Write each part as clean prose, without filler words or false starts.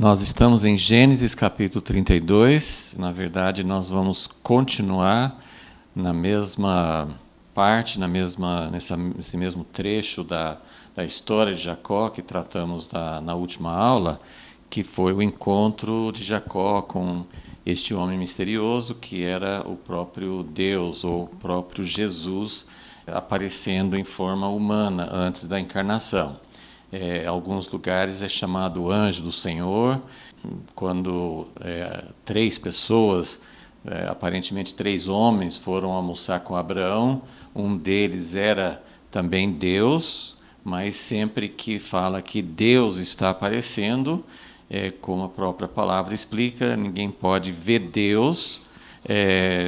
Nós estamos em Gênesis capítulo 32. Na verdade, nós vamos continuar na mesma parte, nesse mesmo trecho da história de Jacó que tratamos na última aula, que foi o encontro de Jacó com este homem misterioso que era o próprio Deus, ou o próprio Jesus, aparecendo em forma humana antes da encarnação. Em alguns lugares é chamado anjo do Senhor, quando três pessoas, aparentemente três homens, foram almoçar com Abraão. Um deles era também Deus, mas sempre que fala que Deus está aparecendo, como a própria palavra explica, ninguém pode ver Deus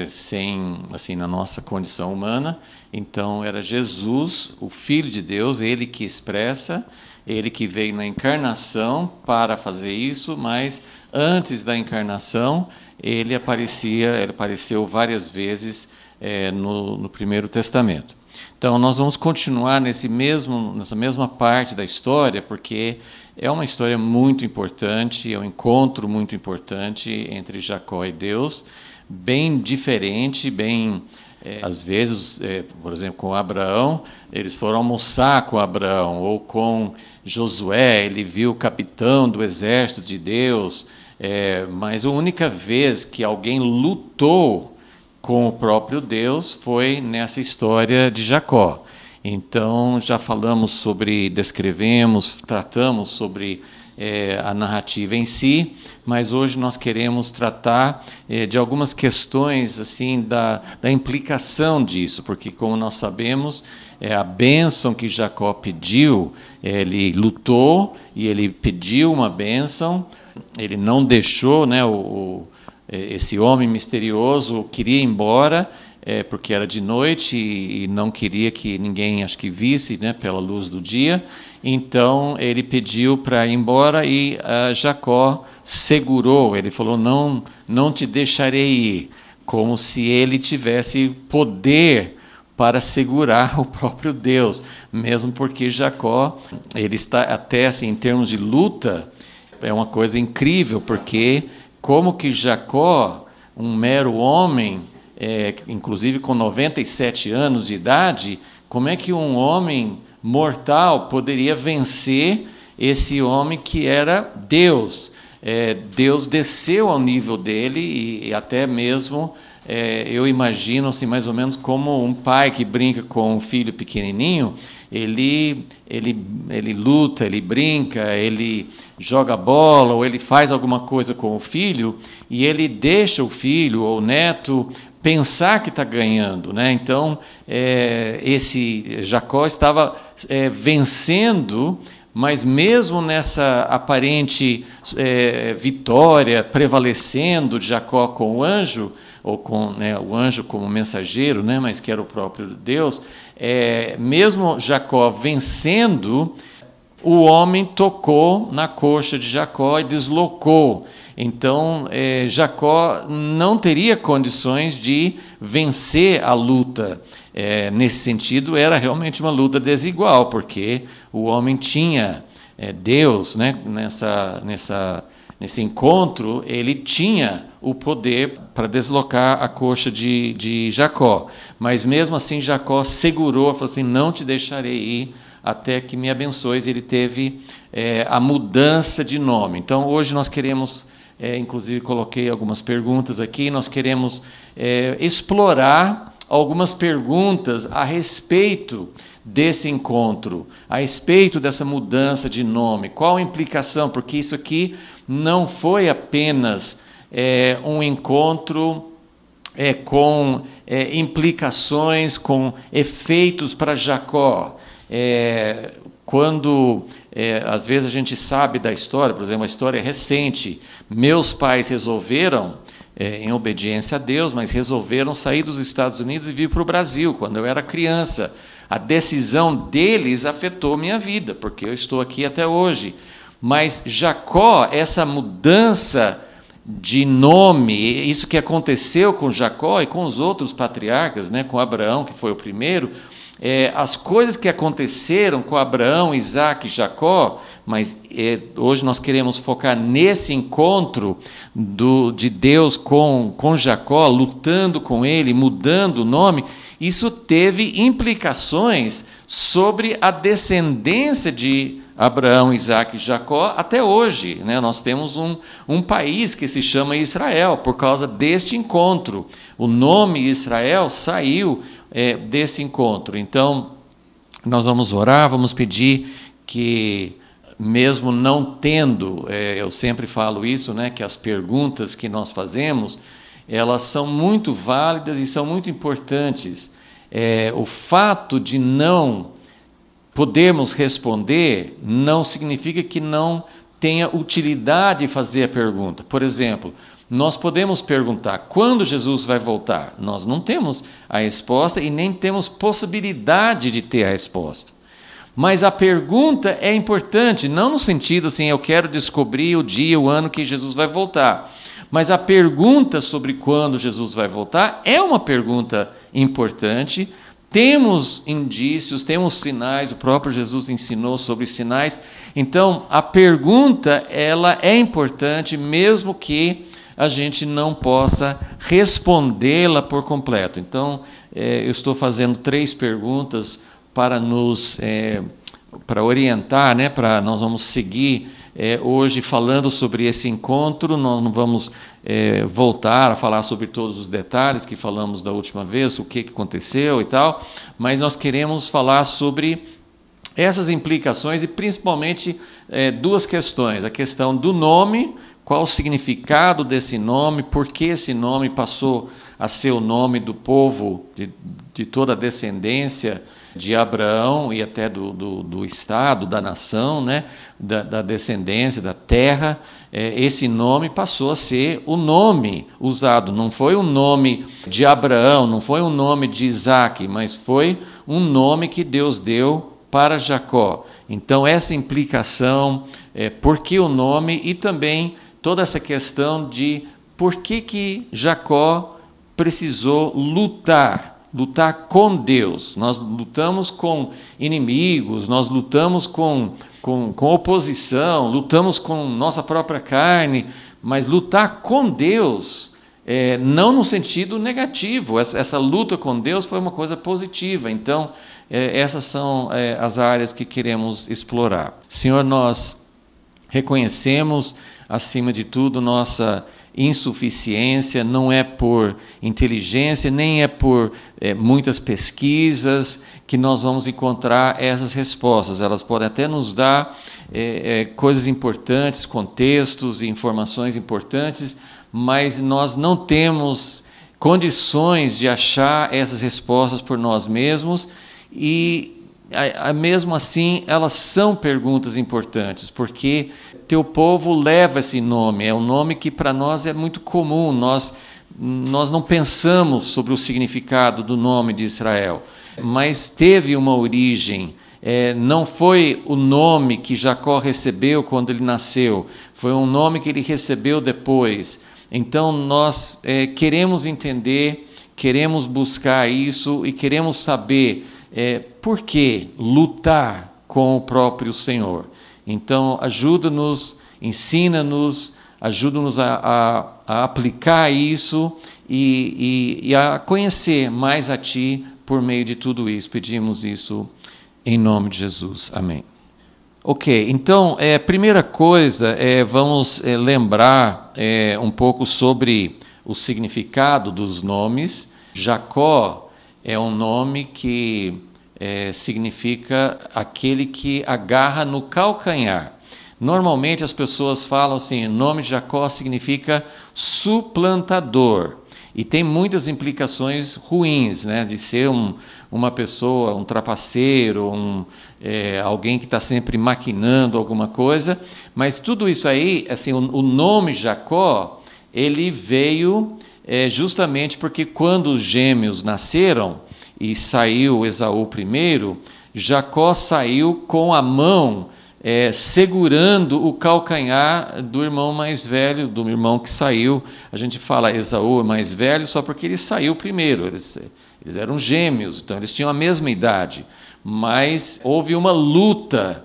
sem, assim, na nossa condição humana. Então era Jesus, o Filho de Deus, ele que expressa, ele que veio na encarnação para fazer isso, mas antes da encarnação ele apareceu várias vezes no Primeiro Testamento. Então nós vamos continuar nessa mesma parte da história, porque é uma história muito importante, é um encontro muito importante entre Jacó e Deus, bem diferente, às vezes, por exemplo, com Abraão, eles foram almoçar com Abraão, ou com Josué, ele viu o capitão do exército de Deus, mas a única vez que alguém lutou com o próprio Deus foi nessa história de Jacó. Então, já falamos tratamos sobre a narrativa em si, mas hoje nós queremos tratar de algumas questões assim da implicação disso, porque, como nós sabemos, a bênção que Jacó pediu, ele lutou e ele pediu uma bênção, ele não deixou, esse homem misterioso queria ir embora, porque era de noite e não queria que ninguém, visse, pela luz do dia. Então ele pediu para ir embora e Jacó segurou. Ele falou: não te deixarei ir, como se ele tivesse poder para segurar o próprio Deus, mesmo porque Jacó, ele está até assim, em termos de luta, é uma coisa incrível, porque como que Jacó, um mero homem, inclusive com 97 anos de idade, como é que um homem mortal poderia vencer esse homem que era Deus? Deus desceu ao nível dele e até mesmo, eu imagino assim, mais ou menos como um pai que brinca com um filho pequenininho, ele luta, ele brinca, ele joga bola, ou ele faz alguma coisa com o filho, e ele deixa o filho ou o neto pensar que está ganhando, Então, esse Jacó estava vencendo, mas mesmo nessa aparente vitória, prevalecendo de Jacó com o anjo, ou com o anjo como mensageiro, mas que era o próprio Deus, mesmo Jacó vencendo, o homem tocou na coxa de Jacó e deslocou. Então, Jacó não teria condições de vencer a luta. Nesse sentido, era realmente uma luta desigual, porque o homem tinha Deus, nesse encontro, ele tinha o poder para deslocar a coxa de Jacó. Mas, mesmo assim, Jacó segurou, falou assim: não te deixarei ir até que me abençoes. Ele teve a mudança de nome. Então, hoje nós queremos, inclusive coloquei algumas perguntas aqui, nós queremos explorar algumas perguntas a respeito desse encontro, a respeito dessa mudança de nome. Qual a implicação? Porque isso aqui não foi apenas um encontro com implicações, com efeitos para Jacó. Quando às vezes a gente sabe da história, por exemplo, a história é recente, meus pais resolveram, em obediência a Deus, mas resolveram sair dos Estados Unidos e vir para o Brasil quando eu era criança. A decisão deles afetou minha vida, porque eu estou aqui até hoje. Mas Jacó, essa mudança de nome, isso que aconteceu com Jacó e com os outros patriarcas, com Abraão, que foi o primeiro, as coisas que aconteceram com Abraão, Isaac e Jacó, mas hoje nós queremos focar nesse encontro de Deus com Jacó, lutando com ele, mudando o nome. Isso teve implicações sobre a descendência de Abraão, Isaac e Jacó até hoje, né? Nós temos um país que se chama Israel por causa deste encontro. O nome Israel saiu desse encontro. Então, nós vamos orar, vamos pedir que, mesmo não tendo, eu sempre falo isso, né, que as perguntas que nós fazemos, elas são muito válidas e são muito importantes. O fato de não podermos responder não significa que não tenha utilidade fazer a pergunta. Por exemplo, nós podemos perguntar quando Jesus vai voltar. Nós não temos a resposta e nem temos possibilidade de ter a resposta. Mas a pergunta é importante, não no sentido assim, eu quero descobrir o dia, o ano que Jesus vai voltar. Mas a pergunta sobre quando Jesus vai voltar é uma pergunta importante. Temos indícios, temos sinais, o próprio Jesus ensinou sobre sinais. Então, a pergunta ela é importante, mesmo que a gente não possa respondê-la por completo. Então, eu estou fazendo 3 perguntas para nos para orientar, né? Nós vamos seguir hoje falando sobre esse encontro. Nós não vamos voltar a falar sobre todos os detalhes que falamos da última vez, o que aconteceu e tal, mas nós queremos falar sobre essas implicações e principalmente 2 questões. A questão do nome, qual o significado desse nome, por que esse nome passou a ser o nome do povo, de toda a descendência de Abraão e até do Estado, da nação, né? da descendência, da terra. Esse nome passou a ser o nome usado. Não foi o nome de Abraão, não foi o nome de Isaac, mas foi um nome que Deus deu para Jacó. Então, essa implicação, por que o nome, e também toda essa questão de por que Jacó precisou lutar com Deus. Nós lutamos com inimigos, nós lutamos com oposição, lutamos com nossa própria carne, mas lutar com Deus, não no sentido negativo. Essa luta com Deus foi uma coisa positiva. Então, essas são as áreas que queremos explorar. Senhor, nós reconhecemos, acima de tudo, nossa insuficiência. Não é por inteligência, nem é por muitas pesquisas que nós vamos encontrar essas respostas. Elas podem até nos dar coisas importantes, contextos e informações importantes, mas nós não temos condições de achar essas respostas por nós mesmos e, mesmo assim, elas são perguntas importantes, porque teu povo leva esse nome, é um nome que para nós é muito comum, nós não pensamos sobre o significado do nome de Israel, mas teve uma origem. Não foi o nome que Jacó recebeu quando ele nasceu, foi um nome que ele recebeu depois. Então, nós queremos entender, queremos buscar isso e queremos saber por que lutar com o próprio Senhor. Então, ajuda-nos, ensina-nos, ajuda-nos a aplicar isso e a conhecer mais a Ti por meio de tudo isso. Pedimos isso em nome de Jesus. Amém. Ok, então, primeira coisa, vamos lembrar um pouco sobre o significado dos nomes. Jacó é um nome que significa aquele que agarra no calcanhar. Normalmente as pessoas falam assim, o nome de Jacó significa suplantador. E tem muitas implicações ruins, né, de ser uma pessoa, um trapaceiro, alguém que está sempre maquinando alguma coisa. Mas tudo isso aí, assim, o nome Jacó, ele veio justamente porque quando os gêmeos nasceram e saiu Esaú primeiro, Jacó saiu com a mão segurando o calcanhar do irmão mais velho, do irmão que saiu. A gente fala Esaú mais velho só porque ele saiu primeiro. Eles eram gêmeos, então eles tinham a mesma idade. Mas houve uma luta.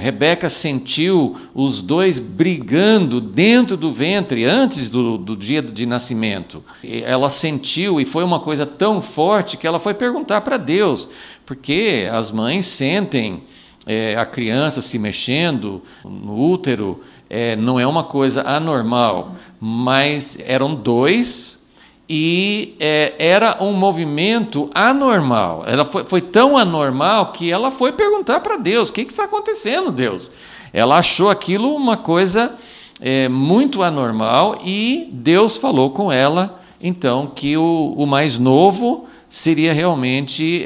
Rebeca sentiu os dois brigando dentro do ventre, antes do dia de nascimento. Ela sentiu, e foi uma coisa tão forte que ela foi perguntar para Deus, porque as mães sentem a criança se mexendo no útero, não é uma coisa anormal, mas eram dois, e era um movimento anormal. Ela foi tão anormal que ela foi perguntar para Deus: o que está acontecendo, Deus? Ela achou aquilo uma coisa muito anormal, e Deus falou com ela, então, que o mais novo seria realmente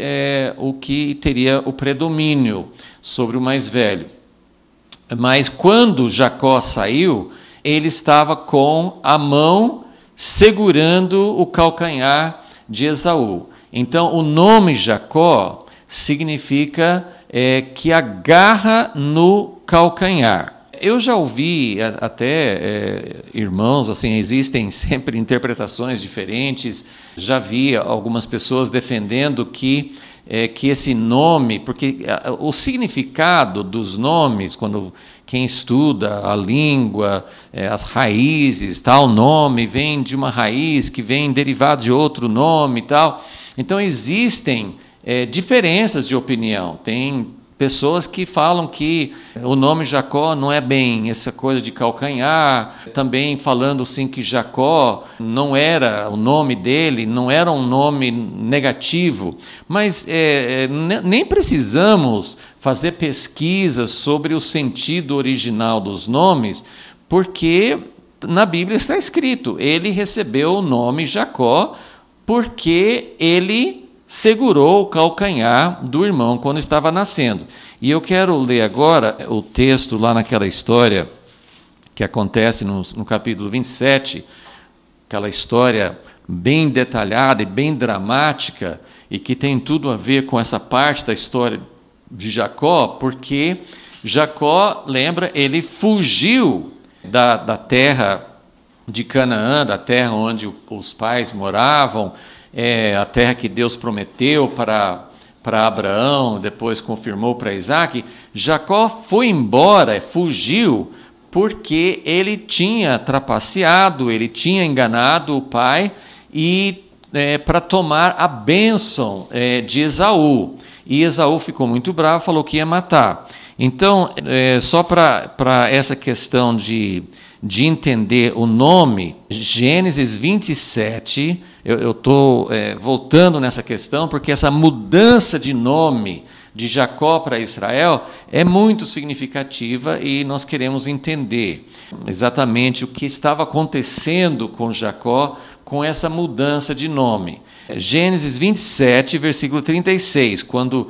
o que teria o predomínio sobre o mais velho. Mas quando Jacó saiu, ele estava com a mão segurando o calcanhar de Esaú. Então, o nome Jacó significa que agarra no calcanhar. Eu já ouvi até irmãos, assim, existem sempre interpretações diferentes, já vi algumas pessoas defendendo que esse nome, porque o significado dos nomes, quando quem estuda a língua, as raízes, tal nome vem de uma raiz que vem derivado de outro nome e tal. Então existem diferenças de opinião. Tem pessoas que falam que o nome Jacó não é bem essa coisa de calcanhar, também falando assim que Jacó não era o nome dele, não era um nome negativo, mas nem precisamos fazer pesquisas sobre o sentido original dos nomes, porque na Bíblia está escrito, ele recebeu o nome Jacó porque ele segurou o calcanhar do irmão quando estava nascendo. E eu quero ler agora o texto lá naquela história que acontece no capítulo 27, aquela história bem detalhada e bem dramática, e que tem tudo a ver com essa parte da história de Jacó, porque Jacó, lembra, ele fugiu da terra de Canaã, da terra onde os pais moravam, a terra que Deus prometeu para Abraão, depois confirmou para Isaac. Jacó foi embora, fugiu, porque ele tinha trapaceado, ele tinha enganado o pai, e para tomar a bênção de Esaú. E Esaú ficou muito bravo, falou que ia matar. Então, só para essa questão de entender o nome, Gênesis 27, eu estou voltando nessa questão, porque essa mudança de nome de Jacó para Israel é muito significativa, e nós queremos entender exatamente o que estava acontecendo com Jacó com essa mudança de nome. Gênesis 27, versículo 36, quando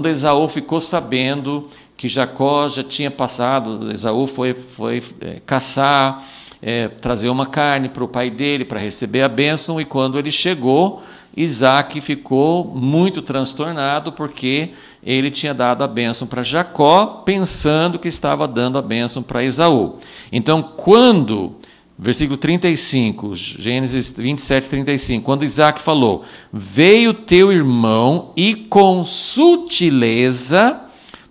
Esaú ficou sabendo que Jacó já tinha passado, Esaú foi caçar, trazer uma carne para o pai dele, para receber a bênção, e quando ele chegou, Isaac ficou muito transtornado, porque ele tinha dado a bênção para Jacó, pensando que estava dando a bênção para Esaú. Então, versículo 35, Gênesis 27, 35, quando Isaac falou: veio teu irmão e com sutileza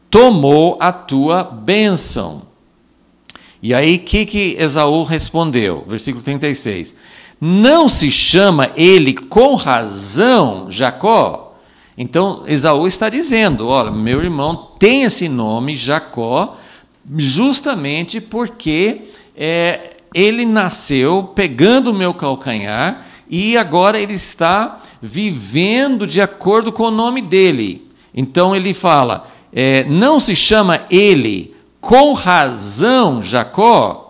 tomou a tua bênção. E aí, o que Esaú respondeu? Versículo 36. Não se chama ele com razão Jacó? Então, Esaú está dizendo: olha, meu irmão tem esse nome, Jacó, justamente porque ele nasceu pegando o meu calcanhar, e agora ele está vivendo de acordo com o nome dele. Então, ele fala: não se chama ele com razão Jacó?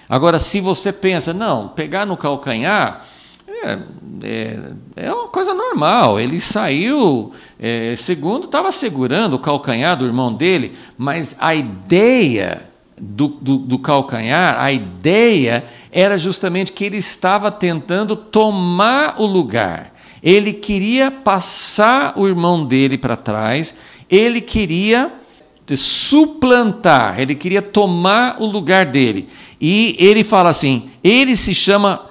Agora, se você pensa, não, pegar no calcanhar é uma coisa normal, ele saiu, segundo, estava segurando o calcanhar do irmão dele, mas a ideia do calcanhar, a ideia era justamente que ele estava tentando tomar o lugar, ele queria passar o irmão dele para trás, ele queria suplantar, ele queria tomar o lugar dele. E ele fala assim: ele se chama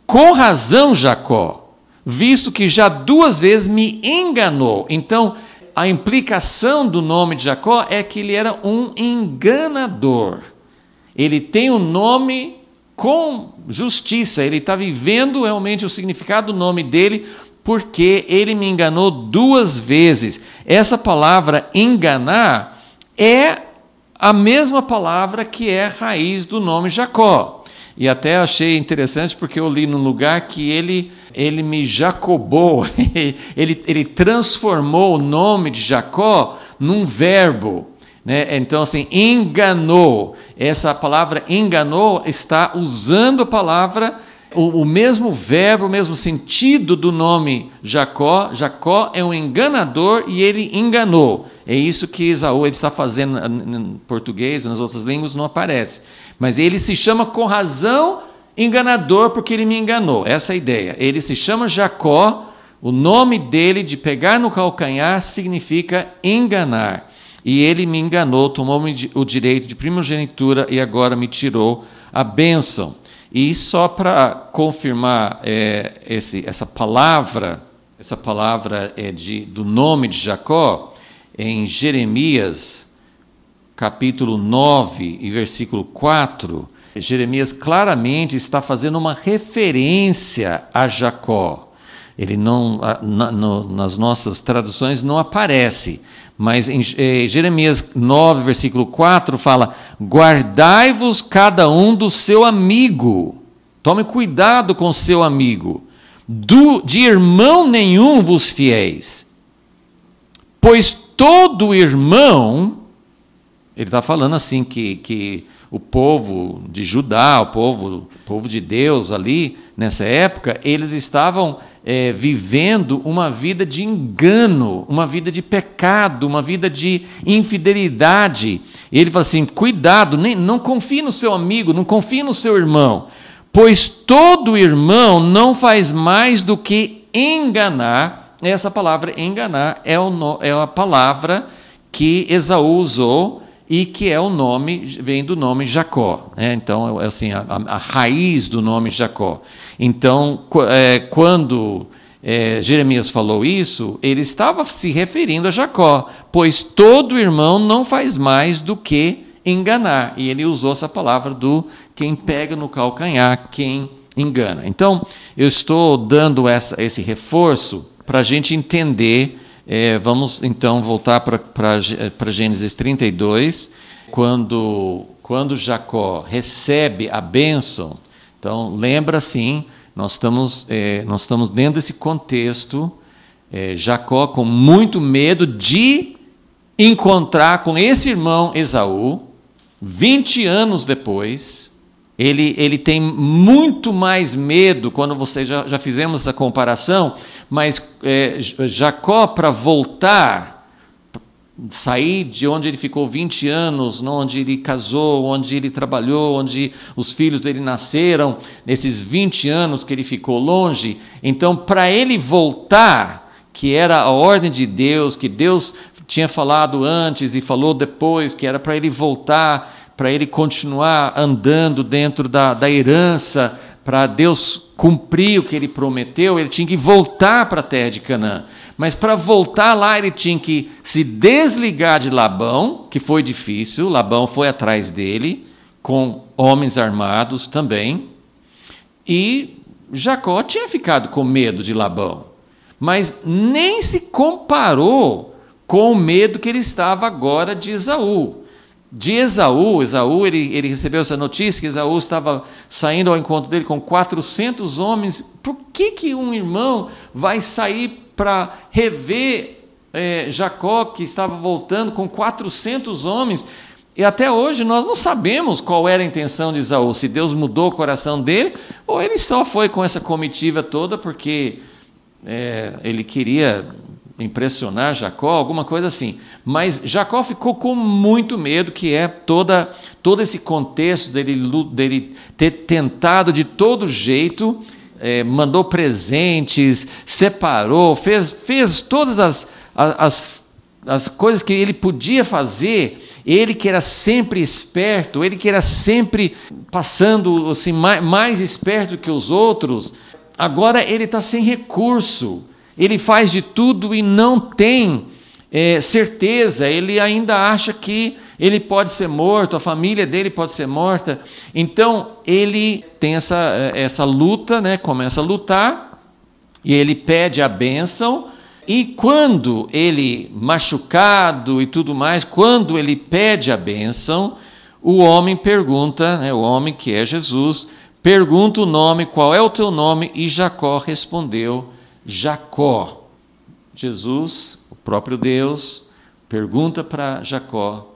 com razão Jacó. visto que já 2 vezes me enganou. Então, a implicação do nome de Jacó é que ele era um enganador. Ele tem um nome com justiça, ele está vivendo realmente o significado do nome dele, porque ele me enganou 2 vezes. Essa palavra enganar é a mesma palavra que é a raiz do nome Jacó. E até achei interessante porque eu li num lugar que ele me jacobou, ele transformou o nome de Jacó num verbo. Né? Então, assim, enganou. Essa palavra enganou está usando a palavra, o mesmo verbo, o mesmo sentido do nome Jacó. Jacó é um enganador e ele enganou. É isso que Esaú está fazendo em português, nas outras línguas não aparece. Mas ele se chama com razão enganador porque ele me enganou. Essa é a ideia. Ele se chama Jacó, o nome dele de pegar no calcanhar significa enganar. E ele me enganou, tomou-me o direito de primogenitura e agora me tirou a bênção. E só para confirmar essa palavra do nome de Jacó, em Jeremias, capítulo 9 e versículo 4, Jeremias claramente está fazendo uma referência a Jacó. Ele não, nas nossas traduções não aparece, mas em Jeremias 9, versículo 4, fala: guardai-vos cada um do seu amigo, tome cuidado com o seu amigo, de irmão nenhum vos fieis, pois todo irmão, ele está falando assim que o povo de Judá, o povo de Deus ali, nessa época, eles estavam vivendo uma vida de engano, uma vida de pecado, uma vida de infidelidade. Ele fala assim, cuidado, não confie no seu amigo, não confie no seu irmão, pois todo irmão não faz mais do que enganar. Essa palavra enganar é a palavra que Esaú usou, e que é o nome, vem do nome Jacó. Então, é assim, a raiz do nome Jacó. Então, quando Jeremias falou isso, ele estava se referindo a Jacó, pois todo irmão não faz mais do que enganar. E ele usou essa palavra do quem pega no calcanhar, quem engana. Então, eu estou dando esse reforço para a gente entender. Vamos então voltar para Gênesis 32, quando Jacó recebe a bênção. Então, lembra assim, nós estamos dentro desse contexto, Jacó com muito medo de encontrar com esse irmão Esaú, 20 anos depois. Ele tem muito mais medo, quando você já fizemos essa comparação, mas Jacó, para voltar, sair de onde ele ficou 20 anos, onde ele casou, onde ele trabalhou, onde os filhos dele nasceram, nesses 20 anos que ele ficou longe, então para ele voltar, que era a ordem de Deus, que Deus tinha falado antes e falou depois, que era para ele voltar, para ele continuar andando dentro da herança, para Deus cumprir o que ele prometeu, ele tinha que voltar para a terra de Canaã. Mas para voltar lá, ele tinha que se desligar de Labão, que foi difícil. Labão foi atrás dele, com homens armados também. E Jacó tinha ficado com medo de Labão, mas nem se comparou com o medo que ele estava agora de Esaú. De Esaú, ele recebeu essa notícia que Esaú estava saindo ao encontro dele com 400 homens. Por que um irmão vai sair para rever Jacó, que estava voltando com 400 homens? E até hoje nós não sabemos qual era a intenção de Esaú, se Deus mudou o coração dele, ou ele só foi com essa comitiva toda porque ele queria impressionar Jacó, alguma coisa assim. Mas Jacó ficou com muito medo, que é todo esse contexto dele ter tentado de todo jeito, mandou presentes, separou, fez todas as coisas que ele podia fazer, ele que era sempre esperto, ele que era sempre passando assim, mais esperto que os outros, agora ele está sem recurso, ele faz de tudo e não tem certeza, ele ainda acha que ele pode ser morto, a família dele pode ser morta. Então ele tem essa luta, né? Começa a lutar, e ele pede a bênção, e quando ele, machucado e tudo mais, quando ele pede a bênção, o homem pergunta, né, o homem que é Jesus, pergunta o nome, qual é o teu nome? E Jacó respondeu, Jacó. Jesus, o próprio Deus, pergunta para Jacó,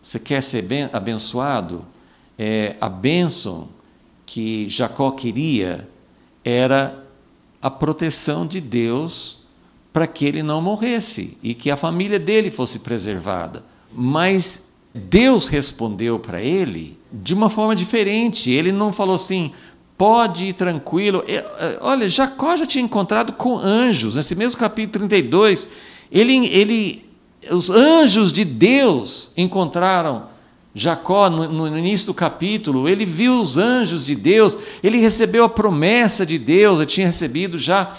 você quer ser abençoado? A bênção que Jacó queria era a proteção de Deus para que ele não morresse e que a família dele fosse preservada. Mas Deus respondeu para ele de uma forma diferente. Ele não falou assim, pode ir tranquilo. Olha, Jacó já tinha encontrado com anjos. Nesse mesmo capítulo 32, os anjos de Deus encontraram Jacó no início do capítulo. Ele viu os anjos de Deus, ele recebeu a promessa de Deus, ele tinha recebido já,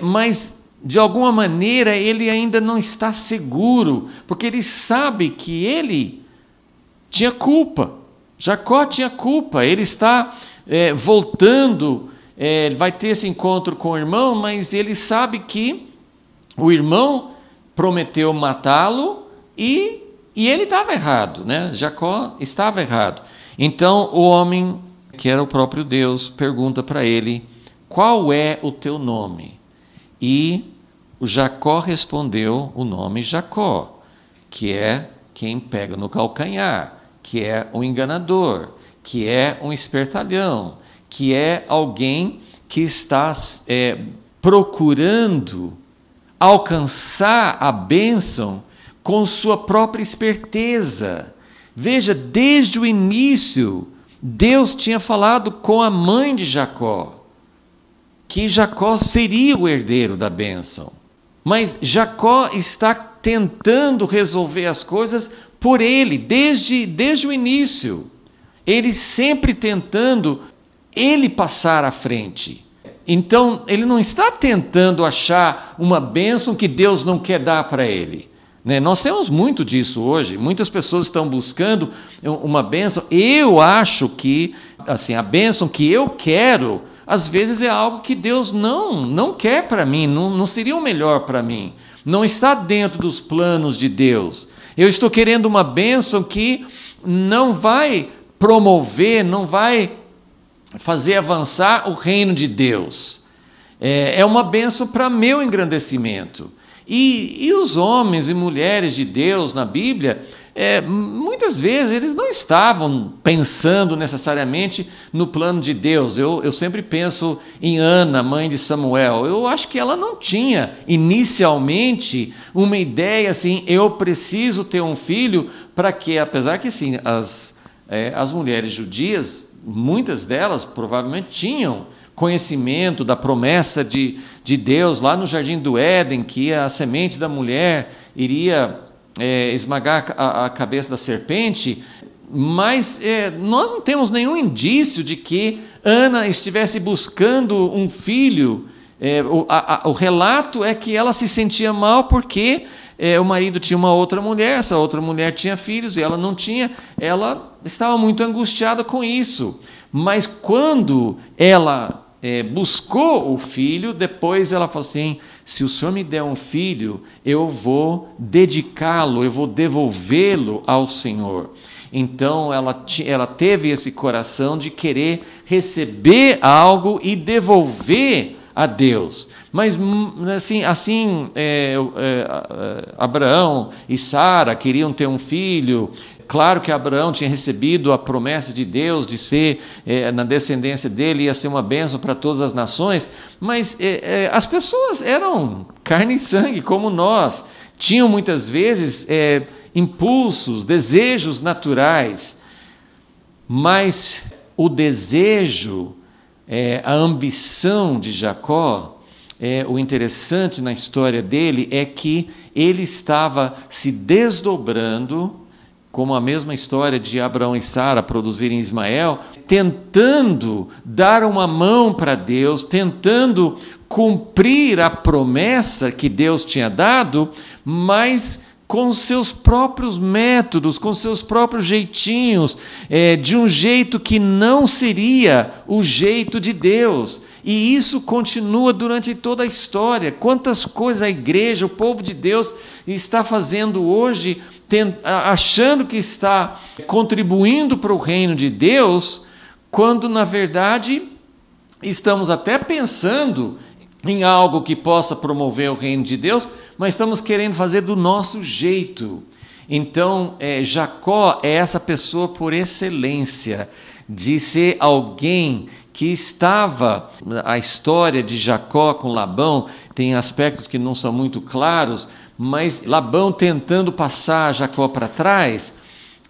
mas de alguma maneira ele ainda não está seguro, porque ele sabe que ele tinha culpa. Jacó tinha culpa, ele está voltando, vai ter esse encontro com o irmão, mas ele sabe que o irmão prometeu matá-lo e ele estava errado, né? Jacó estava errado. Então o homem, que era o próprio Deus, pergunta para ele, qual é o teu nome? E o Jacó respondeu o nome Jacó, que é quem pega no calcanhar, que é um enganador, que é um espertalhão, que é alguém que está procurando alcançar a bênção com sua própria esperteza. Veja, desde o início, Deus tinha falado com a mãe de Jacó, que Jacó seria o herdeiro da bênção. Mas Jacó está tentando resolver as coisas por ele, desde o início. Ele sempre tentando ele passar à frente. Então, ele não está tentando achar uma bênção que Deus não quer dar para ele. Nós temos muito disso hoje, muitas pessoas estão buscando uma bênção. Eu acho que assim, a bênção que eu quero, às vezes é algo que Deus não quer para mim, não seria o melhor para mim, não está dentro dos planos de Deus. Eu estou querendo uma bênção que não vai promover, não vai fazer avançar o reino de Deus. É uma bênção para meu engrandecimento. E os homens e mulheres de Deus na Bíblia, muitas vezes eles não estavam pensando necessariamente no plano de Deus. Eu sempre penso em Ana, mãe de Samuel. Eu acho que ela não tinha inicialmente uma ideia assim, eu preciso ter um filho para que, apesar que sim, as mulheres judias, muitas delas provavelmente tinham conhecimento da promessa de Deus lá no Jardim do Éden, que a semente da mulher iria esmagar a cabeça da serpente, mas nós não temos nenhum indício de que Ana estivesse buscando um filho. O relato é que ela se sentia mal porque o marido tinha uma outra mulher, essa outra mulher tinha filhos e ela não tinha, ela estava muito angustiada com isso. Mas quando ela buscou o filho, depois ela falou assim, se o Senhor me der um filho, eu vou dedicá-lo, eu vou devolvê-lo ao Senhor. Então ela teve esse coração de querer receber algo e devolver a Deus. Mas assim Abraão e Sara queriam ter um filho. Claro que Abraão tinha recebido a promessa de Deus de ser, na descendência dele, ia ser uma bênção para todas as nações, mas as pessoas eram carne e sangue como nós, tinham muitas vezes impulsos, desejos naturais, mas o desejo, a ambição de Jacó, o interessante na história dele é que ele estava se desdobrando como a mesma história de Abraão e Sara produzirem Ismael, tentando dar uma mão para Deus, tentando cumprir a promessa que Deus tinha dado, mas com seus próprios métodos, com seus próprios jeitinhos, de um jeito que não seria o jeito de Deus. E isso continua durante toda a história. Quantas coisas a igreja, o povo de Deus, está fazendo hoje, achando que está contribuindo para o reino de Deus, quando, na verdade, estamos até pensando em algo que possa promover o reino de Deus, mas estamos querendo fazer do nosso jeito. Então, Jacó é essa pessoa por excelência, de ser alguém que estava... A história de Jacó com Labão tem aspectos que não são muito claros, mas Labão tentando passar Jacó para trás,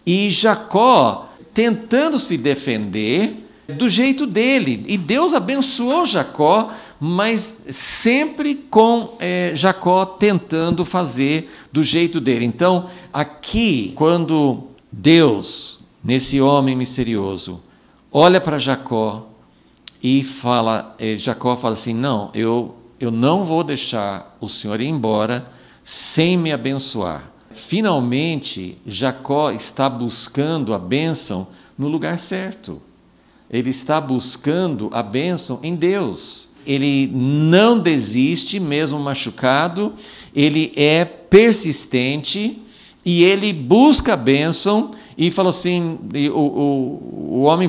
e Jacó tentando se defender do jeito dele. E Deus abençoou Jacó, mas sempre com Jacó tentando fazer do jeito dele. Então, aqui, quando Deus, nesse homem misterioso, olha para Jacó e fala, Jacó fala assim, não, eu não vou deixar o Senhor ir embora sem me abençoar. Finalmente, Jacó está buscando a bênção no lugar certo. Ele está buscando a bênção em Deus. Ele não desiste, mesmo machucado, ele é persistente e ele busca a bênção e fala assim, o homem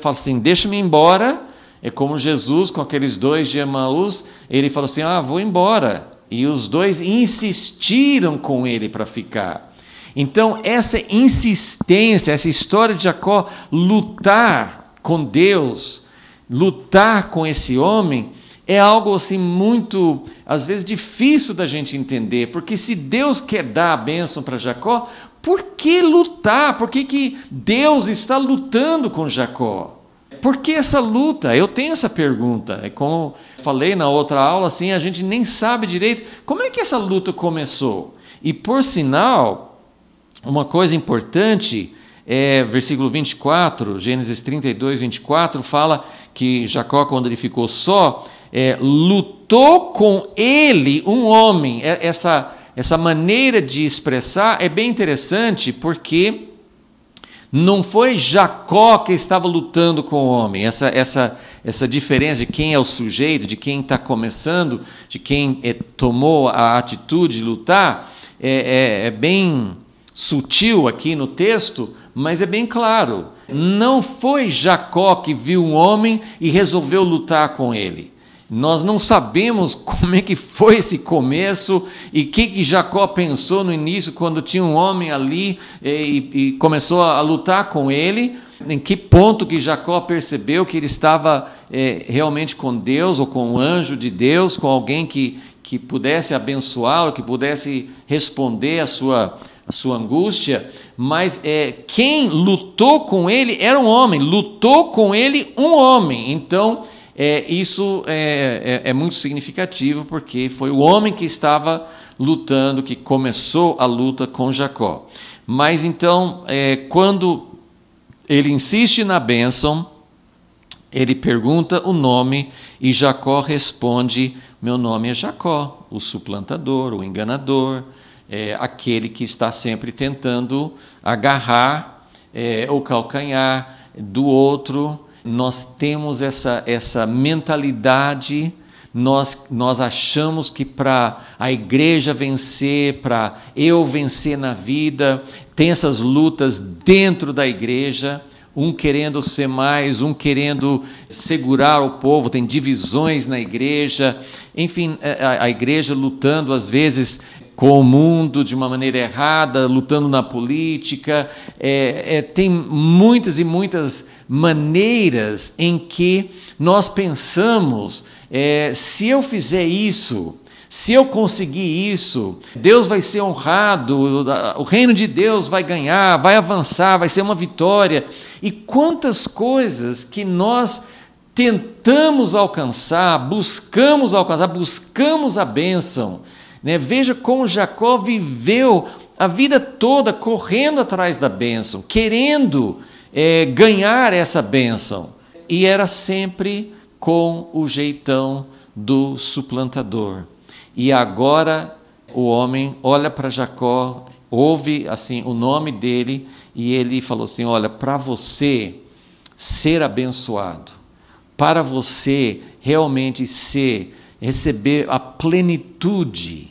fala assim, deixa-me embora. É como Jesus com aqueles dois de Emaús, ele falou assim, vou embora. E os dois insistiram com ele para ficar. Então, essa insistência, essa história de Jacó lutar com Deus, lutar com esse homem, é algo assim muito, às vezes, difícil da gente entender, porque se Deus quer dar a bênção para Jacó, por que lutar? Por que Deus está lutando com Jacó? Por que essa luta? Eu tenho essa pergunta. É como falei na outra aula, assim, a gente nem sabe direito como é que essa luta começou. E, por sinal, uma coisa importante, versículo 24, Gênesis 32, 24, fala que Jacó, quando ele ficou só, lutou com ele um homem. Essa maneira de expressar é bem interessante, porque não foi Jacó que estava lutando com o homem. Essa diferença de quem é o sujeito, de quem está começando, de quem tomou a atitude de lutar, é bem sutil aqui no texto, mas é bem claro. Não foi Jacó que viu um homem e resolveu lutar com ele. Nós não sabemos como é que foi esse começo e o que Jacó pensou no início quando tinha um homem ali e começou a lutar com ele, em que ponto que Jacó percebeu que ele estava realmente com Deus ou com o anjo de Deus, com alguém que pudesse abençoá-lo, que pudesse responder a sua angústia, mas quem lutou com ele era um homem, lutou com ele um homem. Então, isso é muito significativo, porque foi o homem que estava lutando, que começou a luta com Jacó. Mas então, quando ele insiste na bênção, ele pergunta o nome e Jacó responde, meu nome é Jacó, o suplantador, o enganador, aquele que está sempre tentando agarrar o calcanhar do outro. Nós temos essa mentalidade, nós achamos que para a igreja vencer, para eu vencer na vida, tem essas lutas dentro da igreja, um querendo ser mais, um querendo segurar o povo, tem divisões na igreja, enfim, a igreja lutando às vezes com o mundo de uma maneira errada, lutando na política, tem muitas e muitas maneiras em que nós pensamos, se eu fizer isso, se eu conseguir isso, Deus vai ser honrado, o reino de Deus vai ganhar, vai avançar, vai ser uma vitória. E quantas coisas que nós tentamos alcançar, buscamos a bênção. Veja como Jacó viveu a vida toda correndo atrás da bênção, querendo ganhar essa bênção. E era sempre com o jeitão do suplantador. E agora o homem olha para Jacó, ouve assim o nome dele, e ele falou assim: olha, para você ser abençoado, para você realmente receber a plenitude.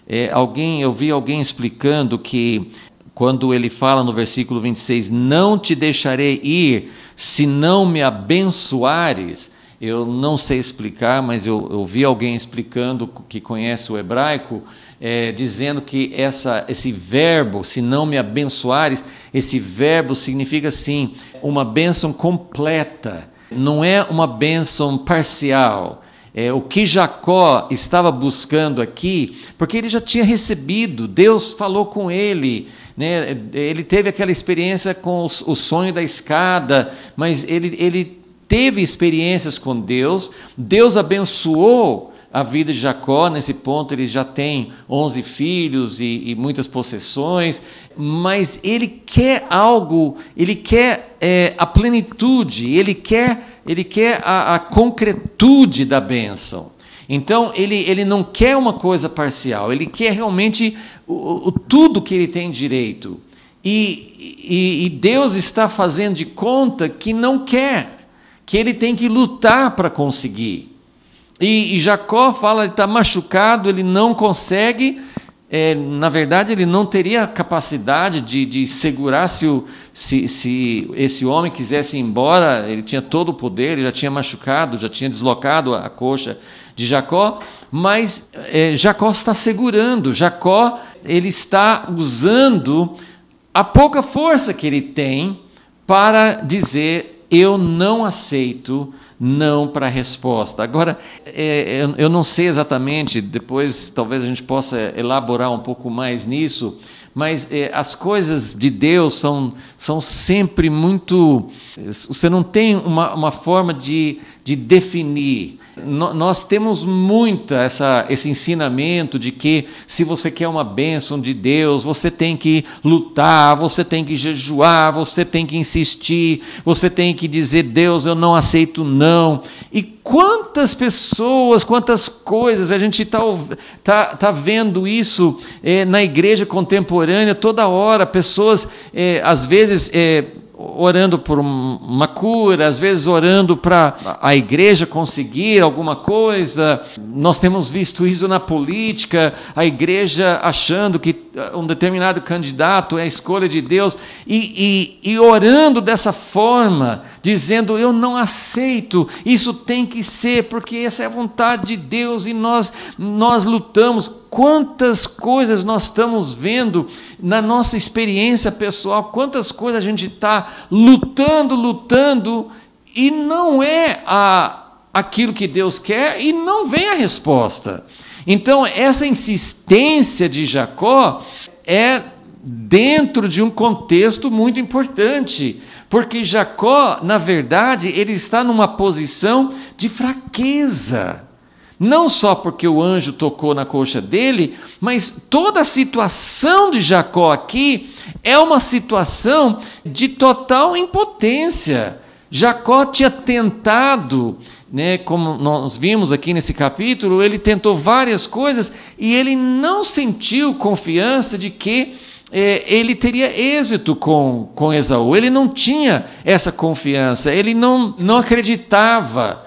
Eu vi alguém explicando que quando ele fala no versículo 26, não te deixarei ir se não me abençoares. Eu não sei explicar, mas eu vi alguém explicando que conhece o hebraico, dizendo que esse verbo, se não me abençoares, esse verbo significa sim, uma bênção completa, não é uma bênção parcial. O que Jacó estava buscando aqui, porque ele já tinha recebido, Deus falou com ele, né? Ele teve aquela experiência com o sonho da escada, mas ele teve experiências com Deus, Deus abençoou a vida de Jacó. Nesse ponto ele já tem 11 filhos e muitas possessões, mas ele quer algo, ele quer a plenitude, ele quer a concretude da bênção. Então ele não quer uma coisa parcial, ele quer realmente tudo que ele tem direito. E Deus está fazendo de conta que não quer, que ele tem que lutar para conseguir. E Jacó fala, ele está machucado, ele não consegue, na verdade ele não teria capacidade de segurar se esse homem quisesse ir embora. Ele tinha todo o poder, ele já tinha machucado, já tinha deslocado a coxa de Jacó, mas Jacó está segurando, Jacó ele está usando a pouca força que ele tem para dizer: eu não aceito não para a resposta. Agora, eu não sei exatamente, depois talvez a gente possa elaborar um pouco mais nisso, mas as coisas de Deus são sempre muito... Você não tem uma forma de definir. Nós temos muito esse ensinamento de que se você quer uma bênção de Deus, você tem que lutar, você tem que jejuar, você tem que insistir, você tem que dizer: Deus, eu não aceito não. E quantas pessoas, quantas coisas, a gente tá vendo isso na igreja contemporânea toda hora, pessoas às vezes... orando por uma cura, às vezes orando para a igreja conseguir alguma coisa. Nós temos visto isso na política, a igreja achando que um determinado candidato é a escolha de Deus e orando dessa forma, dizendo: eu não aceito, isso tem que ser, porque essa é a vontade de Deus, e nós lutamos. Quantas coisas nós estamos vendo na nossa experiência pessoal, quantas coisas a gente está lutando, e não é aquilo que Deus quer, e não vem a resposta. Então, essa insistência de Jacó é dentro de um contexto muito importante, porque Jacó, na verdade, ele está numa posição de fraqueza. Não só porque o anjo tocou na coxa dele, mas toda a situação de Jacó aqui é uma situação de total impotência. Jacó tinha tentado, né, como nós vimos aqui nesse capítulo, ele tentou várias coisas e ele não sentiu confiança de que ele teria êxito com Esaú. Ele não tinha essa confiança, ele não acreditava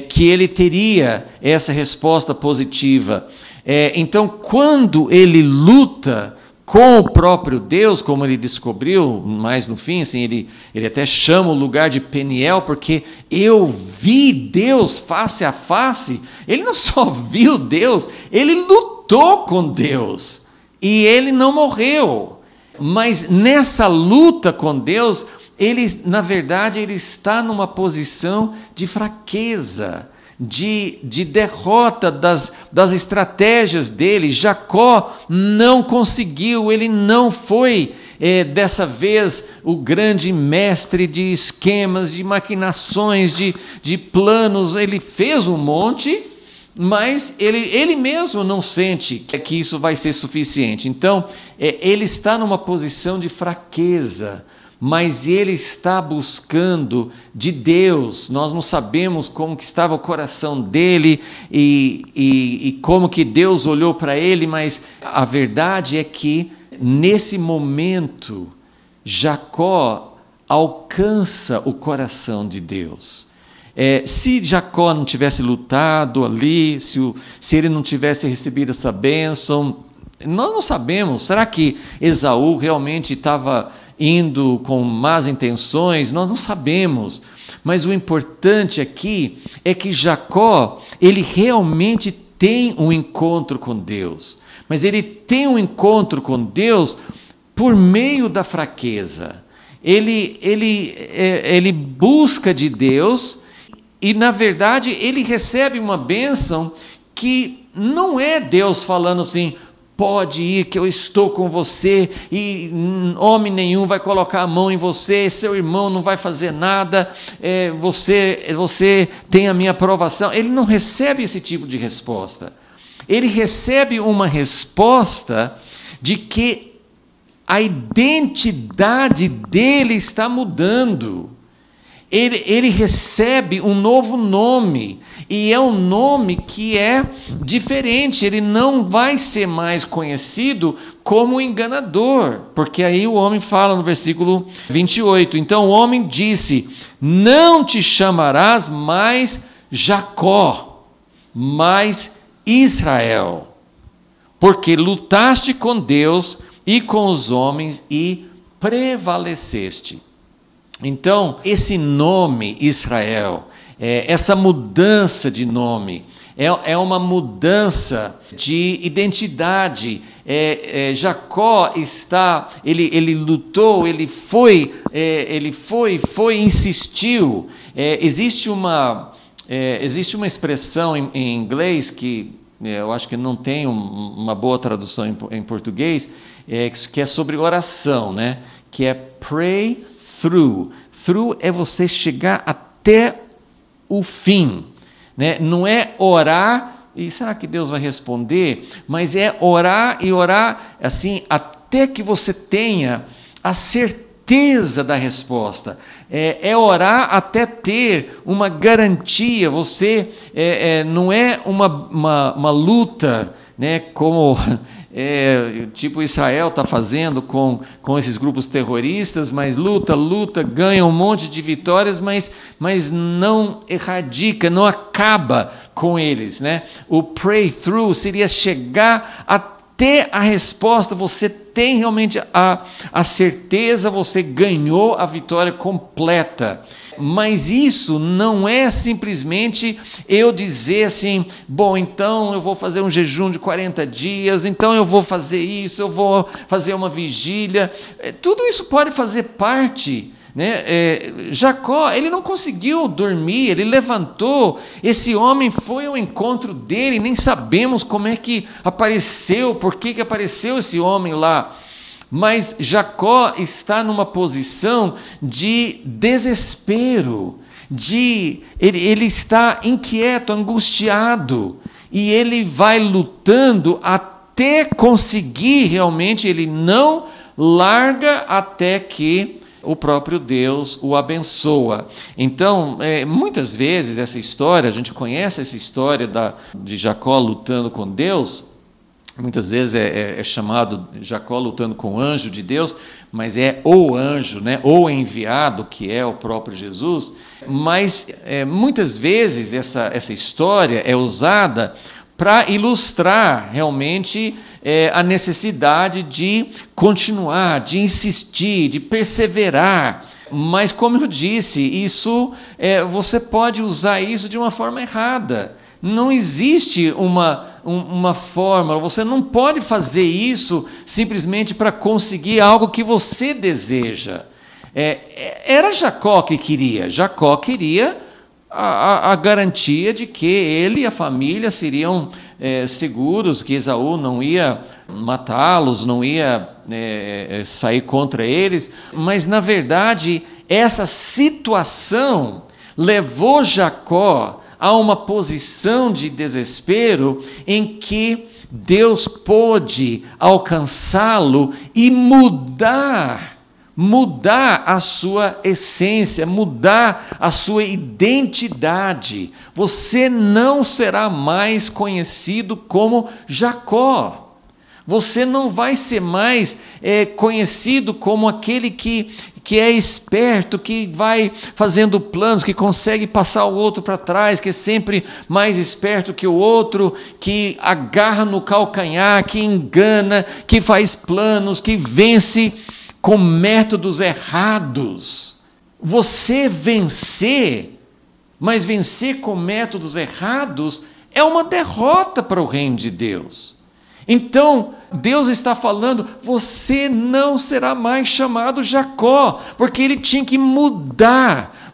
que ele teria essa resposta positiva. Então, quando ele luta com o próprio Deus, como ele descobriu mais no fim, assim, ele até chama o lugar de Peniel, porque eu vi Deus face a face. Ele não só viu Deus, ele lutou com Deus, e ele não morreu. Mas nessa luta com Deus, na verdade, ele está numa posição de fraqueza, de derrota das estratégias dele. Jacó não conseguiu, ele não foi dessa vez o grande mestre de esquemas, de maquinações, de planos. Ele fez um monte, mas ele mesmo não sente que isso vai ser suficiente. Então, ele está numa posição de fraqueza, mas ele está buscando de Deus. Nós não sabemos como que estava o coração dele e como que Deus olhou para ele, mas a verdade é que, nesse momento, Jacó alcança o coração de Deus. Se Jacó não tivesse lutado ali, se ele não tivesse recebido essa bênção, nós não sabemos. Será que Esaú realmente estava indo com más intenções? Nós não sabemos. Mas o importante aqui é que Jacó, ele realmente tem um encontro com Deus. Mas ele tem um encontro com Deus por meio da fraqueza. Ele busca de Deus e, na verdade, ele recebe uma bênção que não é Deus falando assim: pode ir que eu estou com você e homem nenhum vai colocar a mão em você, seu irmão não vai fazer nada, você tem a minha aprovação. Ele não recebe esse tipo de resposta. Ele recebe uma resposta de que a identidade dele está mudando. Ele recebe um novo nome, e é um nome que é diferente. Ele não vai ser mais conhecido como enganador, porque aí o homem fala no versículo 28, então o homem disse: não te chamarás mais Jacó, mas Israel, porque lutaste com Deus e com os homens e prevaleceste. Então, esse nome Israel, essa mudança de nome, é uma mudança de identidade. Jacó ele lutou, ele foi, insistiu. Existe uma expressão em inglês que eu acho que não tem uma boa tradução em português, que é sobre oração, né? Que é pray through. Through é você chegar até o fim, né? Não é orar e será que Deus vai responder? Mas é orar e orar assim até que você tenha a certeza da resposta. É orar até ter uma garantia. Você não é uma luta, né? Como tipo Israel está fazendo com esses grupos terroristas, mas luta, ganha um monte de vitórias, mas não erradica, não acaba com eles, né? O pray through seria chegar até a resposta. Você tem realmente a certeza, você ganhou a vitória completa. Mas isso não é simplesmente eu dizer assim: bom, então eu vou fazer um jejum de 40 dias, então eu vou fazer isso, eu vou fazer uma vigília. Tudo isso pode fazer parte, né? Jacó, ele não conseguiu dormir, ele levantou, esse homem foi ao encontro dele, nem sabemos como é que apareceu, por que apareceu esse homem lá. Mas Jacó está numa posição de desespero, ele está inquieto, angustiado, e ele vai lutando até conseguir realmente, ele não larga até que o próprio Deus o abençoa. Então, muitas vezes essa história, a gente conhece essa história de Jacó lutando com Deus. Muitas vezes é chamado Jacó lutando com o anjo de Deus, mas é o anjo, né? Ou enviado, que é o próprio Jesus. Mas muitas vezes essa história é usada para ilustrar realmente a necessidade de continuar, de insistir, de perseverar. Mas, como eu disse, você pode usar isso de uma forma errada. Não existe uma fórmula, você não pode fazer isso simplesmente para conseguir algo que você deseja. Era Jacó que queria. Jacó queria a garantia de que ele e a família seriam seguros, que Esaú não ia matá-los, não ia sair contra eles. Mas, na verdade, essa situação levou Jacó há uma posição de desespero em que Deus pôde alcançá-lo e mudar a sua essência, mudar a sua identidade. Você não será mais conhecido como Jacó. Você não vai ser mais conhecido como aquele que é esperto, que vai fazendo planos, que consegue passar o outro para trás, que é sempre mais esperto que o outro, que agarra no calcanhar, que engana, que faz planos, que vence com métodos errados. Você vencer, mas vencer com métodos errados, é uma derrota para o reino de Deus. Então, Deus está falando, você não será mais chamado Jacó, porque ele tinha que mudar.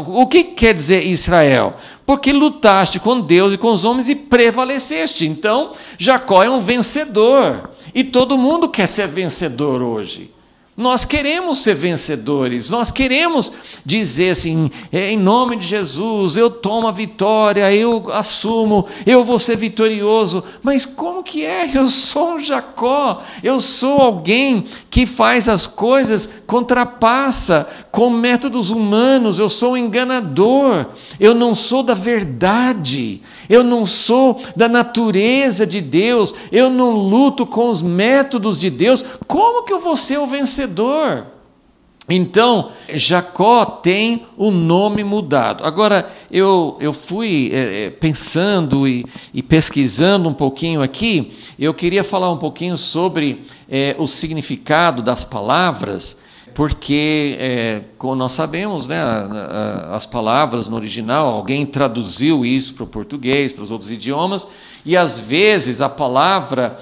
O que quer dizer Israel? Porque lutaste com Deus e com os homens e prevaleceste. Então, Jacó é um vencedor. E todo mundo quer ser vencedor hoje. Nós queremos ser vencedores, nós queremos dizer assim, em nome de Jesus, eu tomo a vitória, eu assumo, eu vou ser vitorioso. Mas como que é? Eu sou um Jacó, eu sou alguém que faz as coisas, contrapassa com métodos humanos, eu sou um enganador, eu não sou da verdade, eu não sou da natureza de Deus, eu não luto com os métodos de Deus. Como que eu vou ser o vencedor? Então, Jacó tem o nome mudado. Agora, eu fui pensando e pesquisando um pouquinho aqui, eu queria falar um pouquinho sobre o significado das palavras, porque, como nós sabemos, né, as palavras no original, alguém traduziu isso para o português, para os outros idiomas, e às vezes a palavra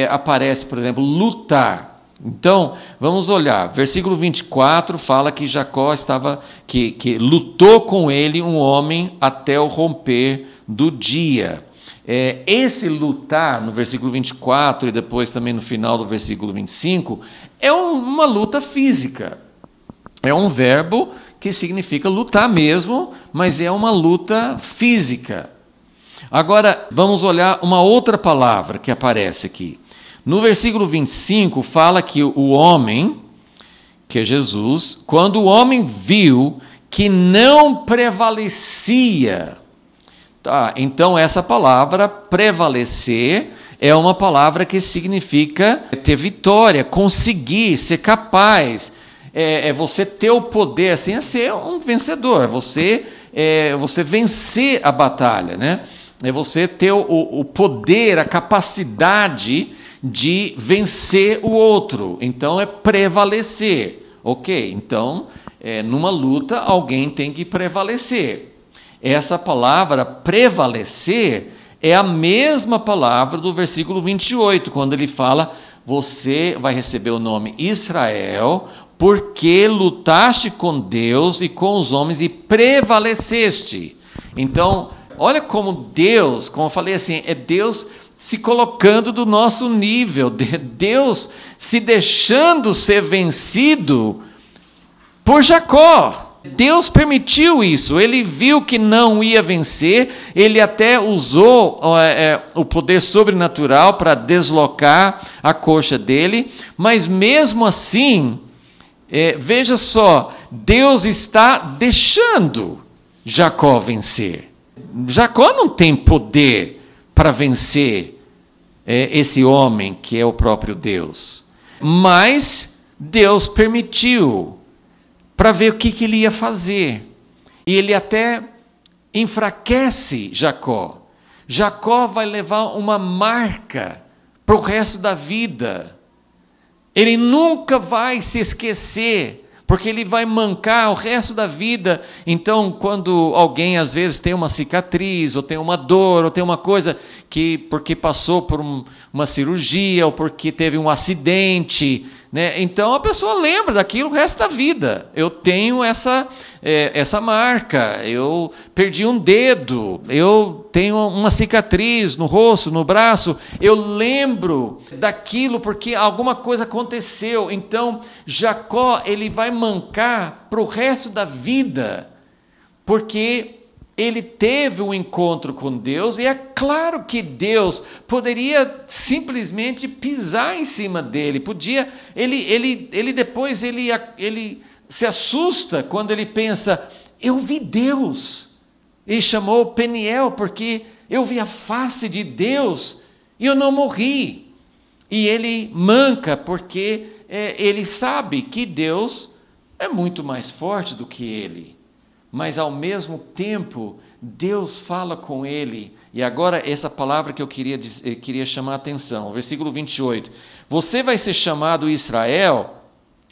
aparece, por exemplo, lutar. Então, vamos olhar, versículo 24 fala que Jacó que lutou com ele um homem até o romper do dia. Esse lutar, no versículo 24 e depois também no final do versículo 25, é uma luta física. É um verbo que significa lutar mesmo, mas é uma luta física. Agora, vamos olhar uma outra palavra que aparece aqui. No versículo 25 fala que o homem, que é Jesus, quando o homem viu que não prevalecia, então essa palavra prevalecer é uma palavra que significa ter vitória, conseguir, ser capaz, é você ter o poder, assim, é ser um vencedor, você vencer a batalha, né? É você ter o poder, a capacidade de vencer o outro. Então é prevalecer. Ok, então numa luta alguém tem que prevalecer. Essa palavra prevalecer é a mesma palavra do versículo 28, quando ele fala, você vai receber o nome Israel, porque lutaste com Deus e com os homens e prevaleceste. Então, olha como Deus, como eu falei assim, é Deus se colocando do nosso nível, Deus se deixando ser vencido por Jacó. Deus permitiu isso, ele viu que não ia vencer, ele até usou o poder sobrenatural para deslocar a coxa dele, mas mesmo assim, veja só, Deus está deixando Jacó vencer. Jacó não tem poder para vencer esse homem que é o próprio Deus. Mas Deus permitiu para ver o que ele ia fazer. E ele até enfraquece Jacó. Jacó vai levar uma marca para o resto da vida. Ele nunca vai se esquecer, porque ele vai mancar o resto da vida. Então, quando alguém às vezes tem uma cicatriz, ou tem uma dor, ou tem uma coisa porque passou por uma cirurgia, ou porque teve um acidente, né? Então a pessoa lembra daquilo o resto da vida. Eu tenho essa marca, eu perdi um dedo, eu tenho uma cicatriz no rosto, no braço, eu lembro daquilo porque alguma coisa aconteceu. Então Jacó, ele vai mancar para o resto da vida, porque ele teve um encontro com Deus, e é claro que Deus poderia simplesmente pisar em cima dele, podia, depois ele se assusta quando ele pensa, eu vi Deus. Ele chamou Peniel, porque eu vi a face de Deus, e eu não morri. E ele manca, porque ele sabe que Deus é muito mais forte do que ele. Mas, ao mesmo tempo, Deus fala com ele. E agora, essa palavra que eu queria chamar a atenção. Versículo 28. Você vai ser chamado Israel.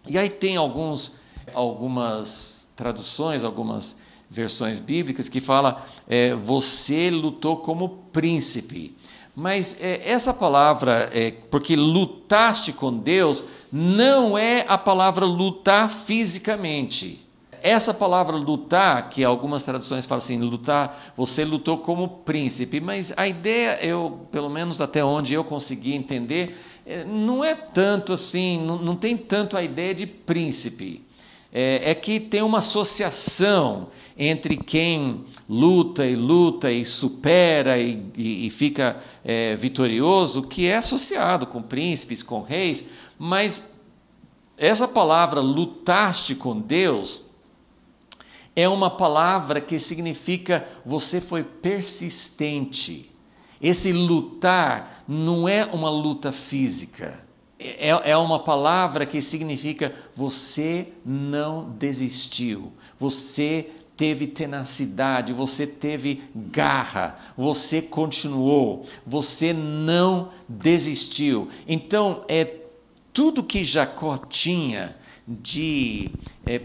E aí tem algumas traduções, algumas versões bíblicas que fala, você lutou como príncipe. Mas essa palavra, porque lutaste com Deus, não é a palavra lutar fisicamente. Essa palavra lutar, que algumas traduções falam assim, lutar, você lutou como príncipe, mas a ideia, pelo menos até onde eu consegui entender, não é tanto assim, não tem tanto a ideia de príncipe. É que tem uma associação entre quem luta e supera e fica vitorioso, que é associado com príncipes, com reis, mas essa palavra lutaste com Deus é uma palavra que significa você foi persistente. Esse lutar não é uma luta física. É uma palavra que significa você não desistiu. Você teve tenacidade, você teve garra, você continuou, você não desistiu. Então, tudo que Jacó tinha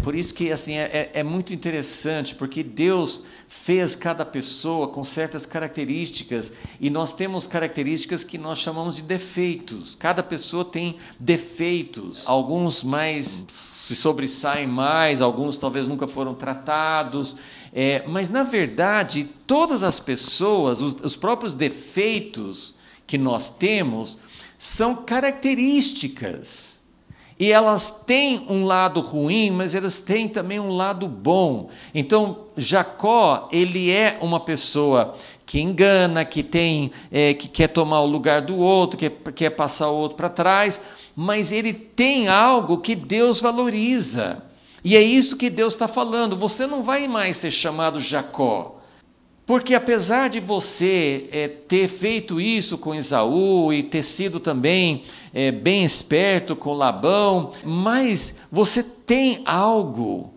por isso que assim, é muito interessante, porque Deus fez cada pessoa com certas características, e nós temos características que nós chamamos de defeitos. Cada pessoa tem defeitos, alguns mais se sobressaem mais, alguns talvez nunca foram tratados, mas na verdade todas as pessoas, os próprios defeitos que nós temos, são características. E elas têm um lado ruim, mas elas têm também um lado bom. Então, Jacó, ele é uma pessoa que engana, que quer tomar o lugar do outro, que quer passar o outro para trás, mas ele tem algo que Deus valoriza. E é isso que Deus está falando. Você não vai mais ser chamado Jacó. Porque apesar de você ter feito isso com Esaú e ter sido também bem esperto com Labão, mas você tem algo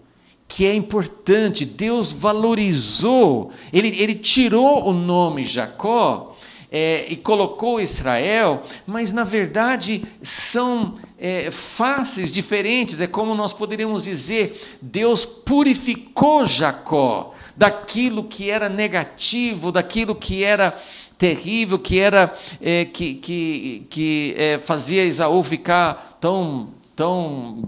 que é importante. Deus valorizou, ele tirou o nome Jacó e colocou Israel, mas na verdade são faces diferentes. É como nós poderíamos dizer, Deus purificou Jacó daquilo que era negativo, daquilo que era terrível, que era fazia Esaú ficar tão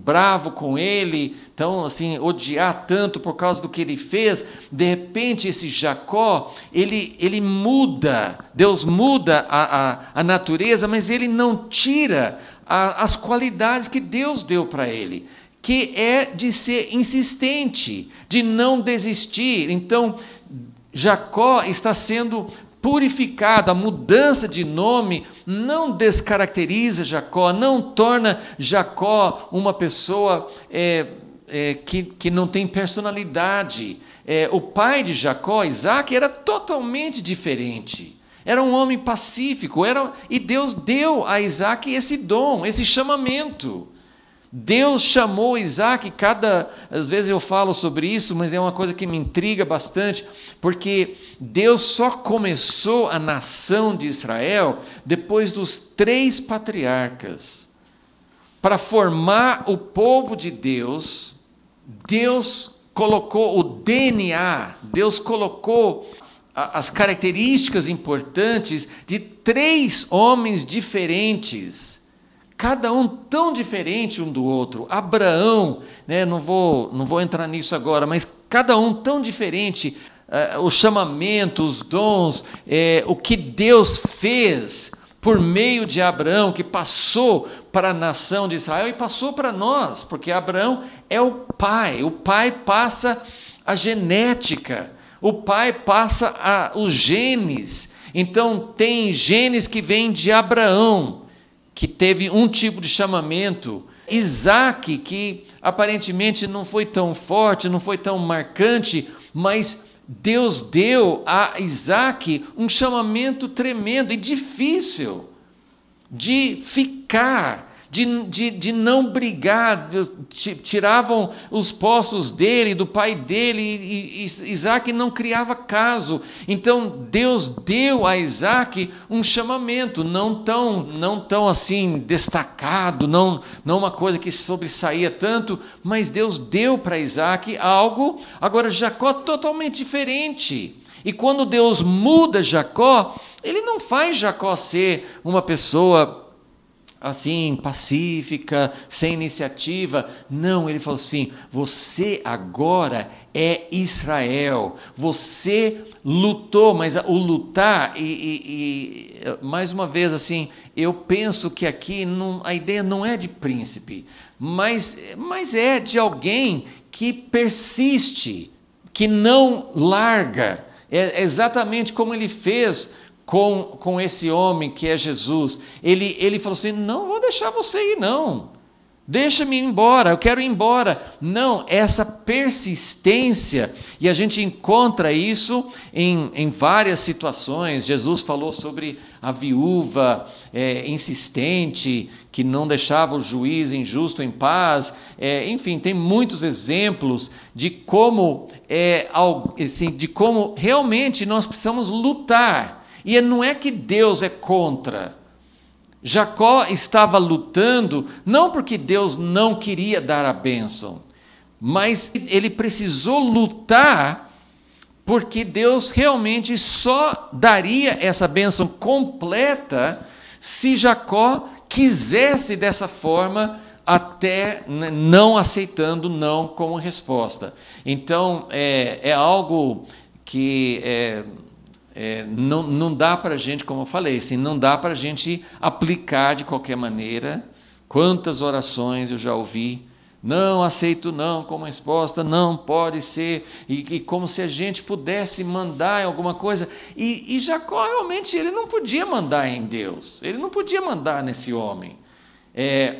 bravo com ele, tão assim, odiar tanto por causa do que ele fez. De repente esse Jacó, ele muda, Deus muda a natureza, mas ele não tira as qualidades que Deus deu para ele, que é de ser insistente, de não desistir. Então, Jacó está sendo purificado. A mudança de nome não descaracteriza Jacó, não torna Jacó uma pessoa que não tem personalidade. O pai de Jacó, Isaac, era totalmente diferente. Era um homem pacífico, e Deus deu a Isaac esse dom, esse chamamento. Deus chamou Isaac, às vezes eu falo sobre isso, mas é uma coisa que me intriga bastante, porque Deus só começou a nação de Israel depois dos 3 patriarcas. Para formar o povo de Deus, Deus colocou o DNA, Deus colocou as características importantes de 3 homens diferentes, cada um tão diferente um do outro. Abraão, não vou entrar nisso agora, mas cada um tão diferente, o chamamento, os dons, o que Deus fez por meio de Abraão, que passou para a nação de Israel e passou para nós, porque Abraão é o pai passa a genética. O pai passa os genes. Então, tem genes que vêm de Abraão, que teve um tipo de chamamento. Isaac, que aparentemente não foi tão forte, não foi tão marcante, mas Deus deu a Isaac um chamamento tremendo e difícil de ficar, de não brigar. Tiravam os poços dele, do pai dele, e Isaac não criava caso. Então Deus deu a Isaac um chamamento, não tão assim destacado, não uma coisa que sobressaía tanto, mas Deus deu para Isaac algo. Agora Jacó totalmente diferente. E quando Deus muda Jacó, ele não faz Jacó ser uma pessoa assim, pacífica, sem iniciativa. Não, ele falou assim: você agora é Israel, você lutou. Mas o lutar, mais uma vez assim, eu penso que aqui a ideia não é de príncipe, mas é de alguém que persiste, que não larga. É exatamente como ele fez com esse homem que é Jesus. Ele falou assim: não vou deixar você ir, não. Deixa-me ir embora, eu quero ir embora. Não, essa persistência, e a gente encontra isso em várias situações. Jesus falou sobre a viúva insistente, que não deixava o juiz injusto em paz. Enfim, tem muitos exemplos de como, de como realmente nós precisamos lutar. E não é que Deus é contra. Jacó estava lutando, não porque Deus não queria dar a bênção, mas ele precisou lutar, porque Deus realmente só daria essa bênção completa se Jacó quisesse dessa forma, até não aceitando não como resposta. Então, é algo que não dá para a gente, como eu falei, assim, não dá para a gente aplicar de qualquer maneira. Quantas orações eu já ouvi: não aceito não como resposta, não pode ser, e como se a gente pudesse mandar em alguma coisa. E Jacó realmente ele não podia mandar em Deus, ele não podia mandar nesse homem.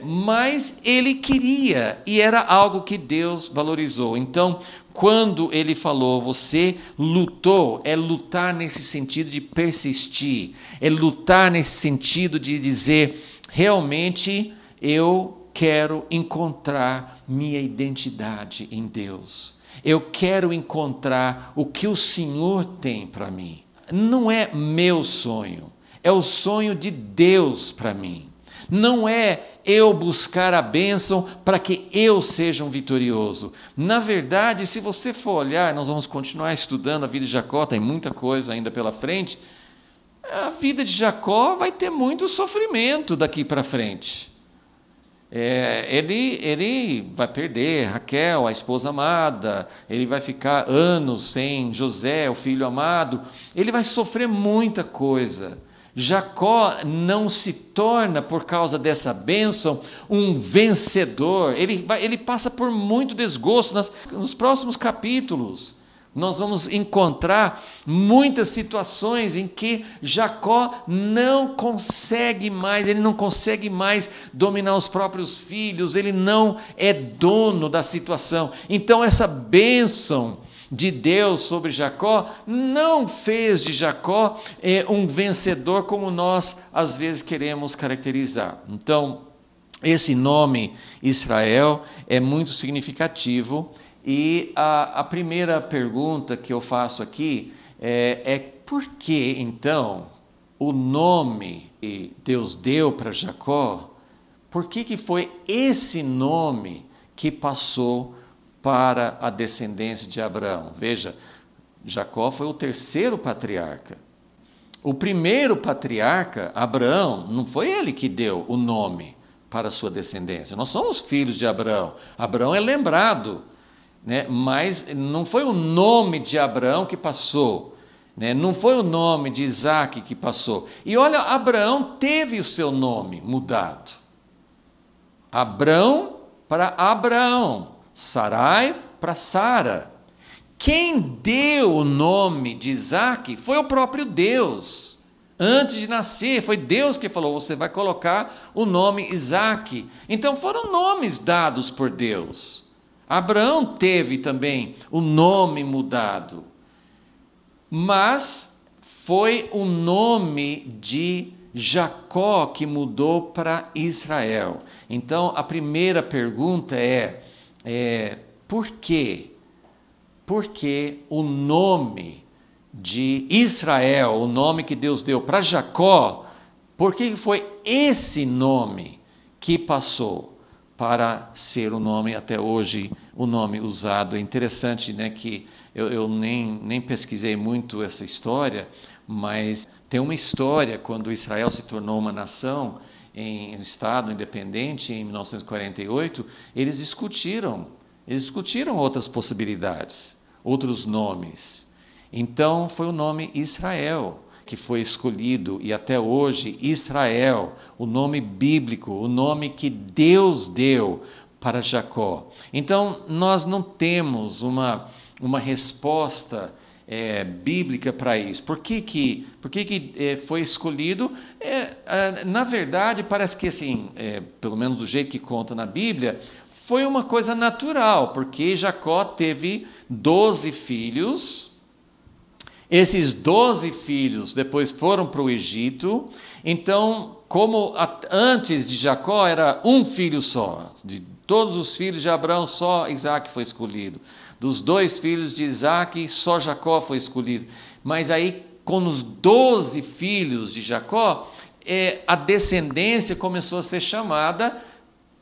Mas ele queria, e era algo que Deus valorizou. Então, quando ele falou, você lutou, é lutar nesse sentido de persistir, é lutar nesse sentido de dizer: realmente eu quero encontrar minha identidade em Deus, eu quero encontrar o que o Senhor tem para mim. Não é meu sonho, é o sonho de Deus para mim. Não é eu buscar a bênção para que eu seja um vitorioso. Na verdade, se você for olhar, nós vamos continuar estudando a vida de Jacó, tem muita coisa ainda pela frente. A vida de Jacó vai ter muito sofrimento daqui para frente. Ele vai perder Raquel, a esposa amada, ele vai ficar anos sem José, o filho amado, ele vai sofrer muita coisa. Jacó não se torna, por causa dessa bênção, um vencedor. Ele passa por muito desgosto. Nos próximos capítulos, nós vamos encontrar muitas situações em que Jacó não consegue mais, ele não consegue mais dominar os próprios filhos, ele não é dono da situação. Então, essa bênção de Deus sobre Jacó não fez de Jacó um vencedor, como nós às vezes queremos caracterizar. Então, esse nome Israel é muito significativo, e a primeira pergunta que eu faço aqui é por que então o nome que Deus deu para Jacó, por que foi esse nome que passou para a descendência de Abraão? Veja, Jacó foi o terceiro patriarca. O primeiro patriarca, Abraão, não foi ele que deu o nome para a sua descendência. Nós somos filhos de Abraão. Abraão é lembrado, né? Mas não foi o nome de Abraão que passou, né? Não foi o nome de Isaac que passou. E olha, Abraão teve o seu nome mudado. Abrão para Abraão, Sarai para Sara. quem deu o nome de Isaac foi o próprio Deus. Antes de nascer, foi Deus que falou, você vai colocar o nome Isaac. Então foram nomes dados por Deus. Abraão teve também o nome mudado, mas foi o nome de Jacó que mudou para Israel. Então a primeira pergunta é por quê? Por que o nome de Israel, o nome que Deus deu para Jacó, por que foi esse nome que passou para ser o nome até hoje, o nome usado? É interessante, né, que eu nem pesquisei muito essa história, mas tem uma história quando Israel se tornou uma nação, em Estado independente, em 1948, eles discutiram outras possibilidades, outros nomes. Então, foi o nome Israel que foi escolhido, e até hoje, Israel, o nome bíblico, o nome que Deus deu para Jacó. Então, nós não temos uma resposta bíblica para isso. Por que foi escolhido? Na verdade, parece que, assim, pelo menos do jeito que conta na Bíblia, foi uma coisa natural, porque Jacó teve 12 filhos. Esses 12 filhos depois foram para o Egito. Então, como antes de Jacó era um filho só, de todos os filhos de Abraão, só Isaac foi escolhido. Dos 2 filhos de Isaac, só Jacó foi escolhido. Mas aí, com os 12 filhos de Jacó, a descendência começou a ser chamada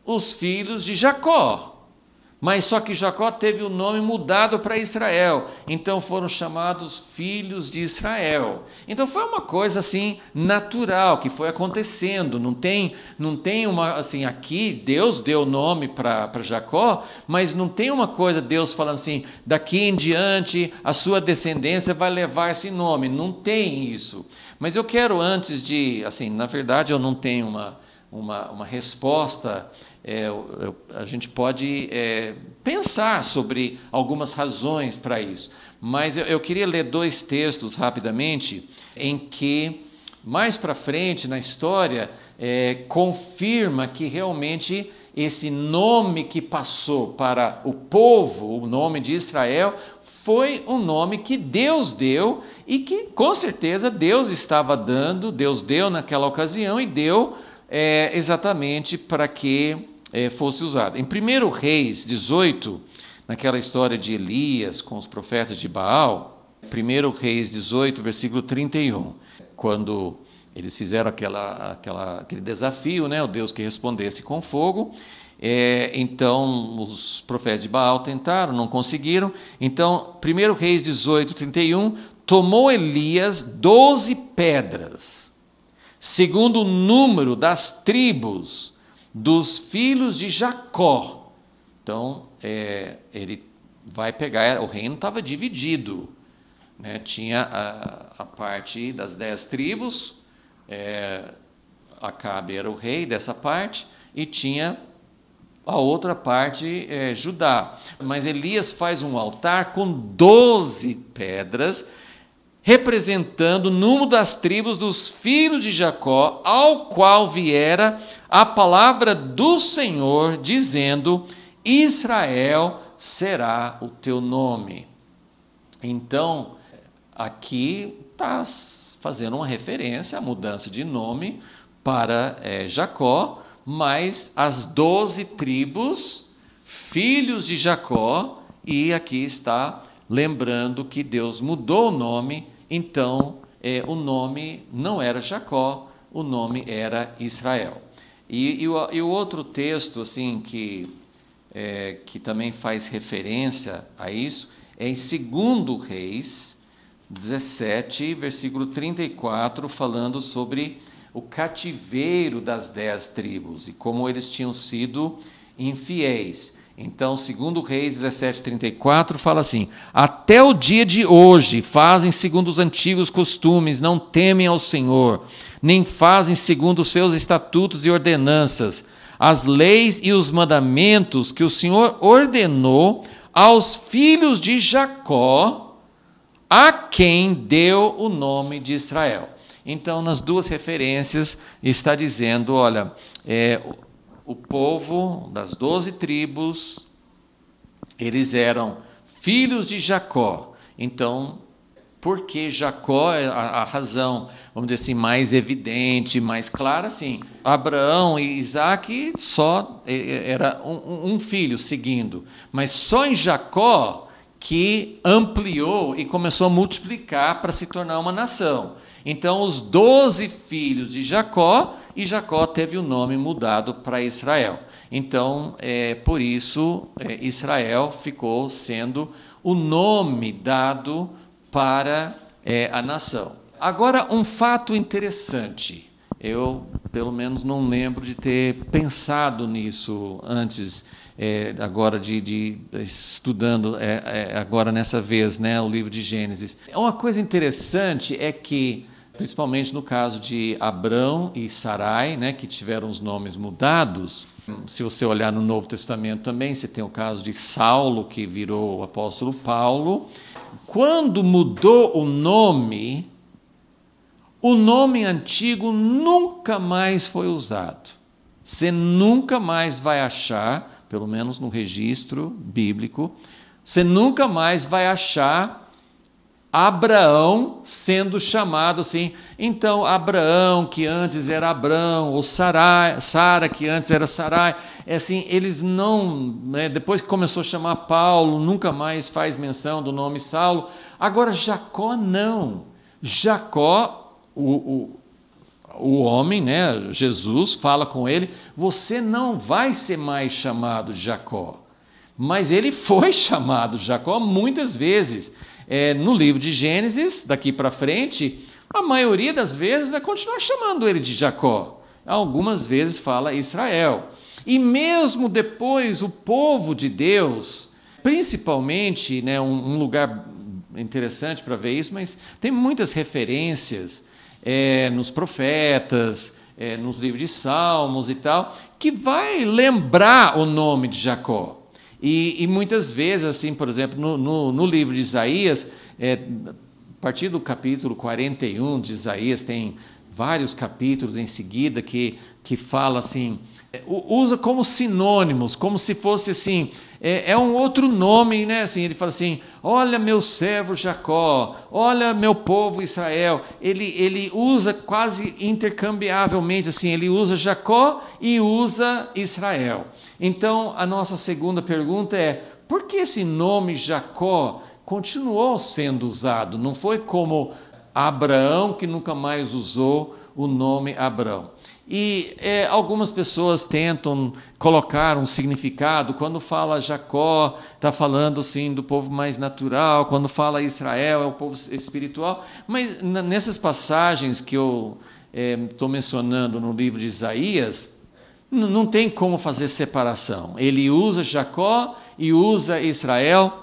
os filhos de Jacó. Mas só que Jacó teve o nome mudado para Israel, então foram chamados filhos de Israel. Então foi uma coisa assim natural que foi acontecendo. Não tem uma assim, aqui Deus deu o nome para Jacó, mas não tem uma coisa Deus falando assim, daqui em diante a sua descendência vai levar esse nome. Não tem isso. Mas eu quero antes de, assim, na verdade eu não tenho uma resposta. A gente pode pensar sobre algumas razões para isso, mas eu queria ler 2 textos rapidamente, em que, mais para frente na história, confirma que realmente esse nome que passou para o povo, o nome de Israel, foi um nome que Deus deu e que, com certeza, Deus estava dando, Deus deu naquela ocasião e deu exatamente para que fosse usado. Em 1 Reis 18, naquela história de Elias com os profetas de Baal, 1 Reis 18, versículo 31, quando eles fizeram aquele desafio, né, o Deus que respondesse com fogo, então os profetas de Baal tentaram, não conseguiram. Então, 1 Reis 18, 31, tomou Elias 12 pedras, segundo o número das tribos dos filhos de Jacó. Então, ele vai pegar, o reino estava dividido, né? Tinha a parte das 10 tribos, Acabe era o rei dessa parte, e tinha a outra parte, Judá. Mas Elias faz um altar com 12 pedras, representando o número das tribos dos filhos de Jacó, ao qual viera a palavra do Senhor, dizendo: Israel será o teu nome. Então, aqui está fazendo uma referência à mudança de nome para Jacó, mas as 12 tribos, filhos de Jacó, e aqui está lembrando que Deus mudou o nome. Então, o nome não era Jacó, o nome era Israel. E o outro texto assim, que também faz referência a isso é em 2 Reis 17, versículo 34, falando sobre o cativeiro das 10 tribos e como eles tinham sido infiéis. Então, 2 Reis 17, 34, fala assim: até o dia de hoje fazem segundo os antigos costumes, não temem ao Senhor, nem fazem segundo os seus estatutos e ordenanças, as leis e os mandamentos que o Senhor ordenou aos filhos de Jacó, a quem deu o nome de Israel. Então, nas duas referências, está dizendo, olha, o povo das 12 tribos, eles eram filhos de Jacó. Então, porque Jacó é a razão, vamos dizer assim, mais evidente, mais clara, assim. Abraão e Isaac só era um filho seguindo, mas só em Jacó que ampliou e começou a multiplicar para se tornar uma nação. Então, os 12 filhos de Jacó, e Jacó teve o nome mudado para Israel. Então, por isso, Israel ficou sendo o nome dado para a nação. Agora, um fato interessante. Eu, pelo menos, não lembro de ter pensado nisso antes, agora de estudando agora nessa vez, né, o livro de Gênesis. Uma coisa interessante é que, principalmente no caso de Abrão e Sarai, né, que tiveram os nomes mudados, se você olhar no Novo Testamento também, você tem o caso de Saulo, que virou o apóstolo Paulo. Quando mudou o nome antigo nunca mais foi usado. Você nunca mais vai achar, pelo menos no registro bíblico, você nunca mais vai achar Abraão sendo chamado assim. Então, Abraão, que antes era Abrão, ou Sara, que antes era Sarai, assim, eles não, né, depois que começou a chamar Paulo, nunca mais faz menção do nome Saulo. Agora, Jacó não. Jacó, o homem, né, Jesus, fala com ele, você não vai ser mais chamado Jacó. Mas ele foi chamado Jacó muitas vezes. No livro de Gênesis, daqui para frente, a maioria das vezes vai continuar chamando ele de Jacó. Algumas vezes fala Israel. E mesmo depois, o povo de Deus, principalmente, né, um lugar interessante para ver isso, mas tem muitas referências nos profetas, nos livros de Salmos e tal, que vai lembrar o nome de Jacó. E muitas vezes, assim, por exemplo, no livro de Isaías, a partir do capítulo 41 de Isaías, tem vários capítulos em seguida que fala assim, usa como sinônimos, como se fosse assim, um outro nome, né? Assim, ele fala assim, olha meu servo Jacó, olha meu povo Israel. Ele usa quase intercambiavelmente, assim, ele usa Jacó e usa Israel. Então, a nossa segunda pergunta é, por que esse nome Jacó continuou sendo usado? Não foi como Abraão, que nunca mais usou o nome Abrão. E algumas pessoas tentam colocar um significado. Quando fala Jacó, está falando sim do povo mais natural. Quando fala Israel, é o povo espiritual. Mas nessas passagens que eu estou mencionando no livro de Isaías, não tem como fazer separação. Ele usa Jacó e usa Israel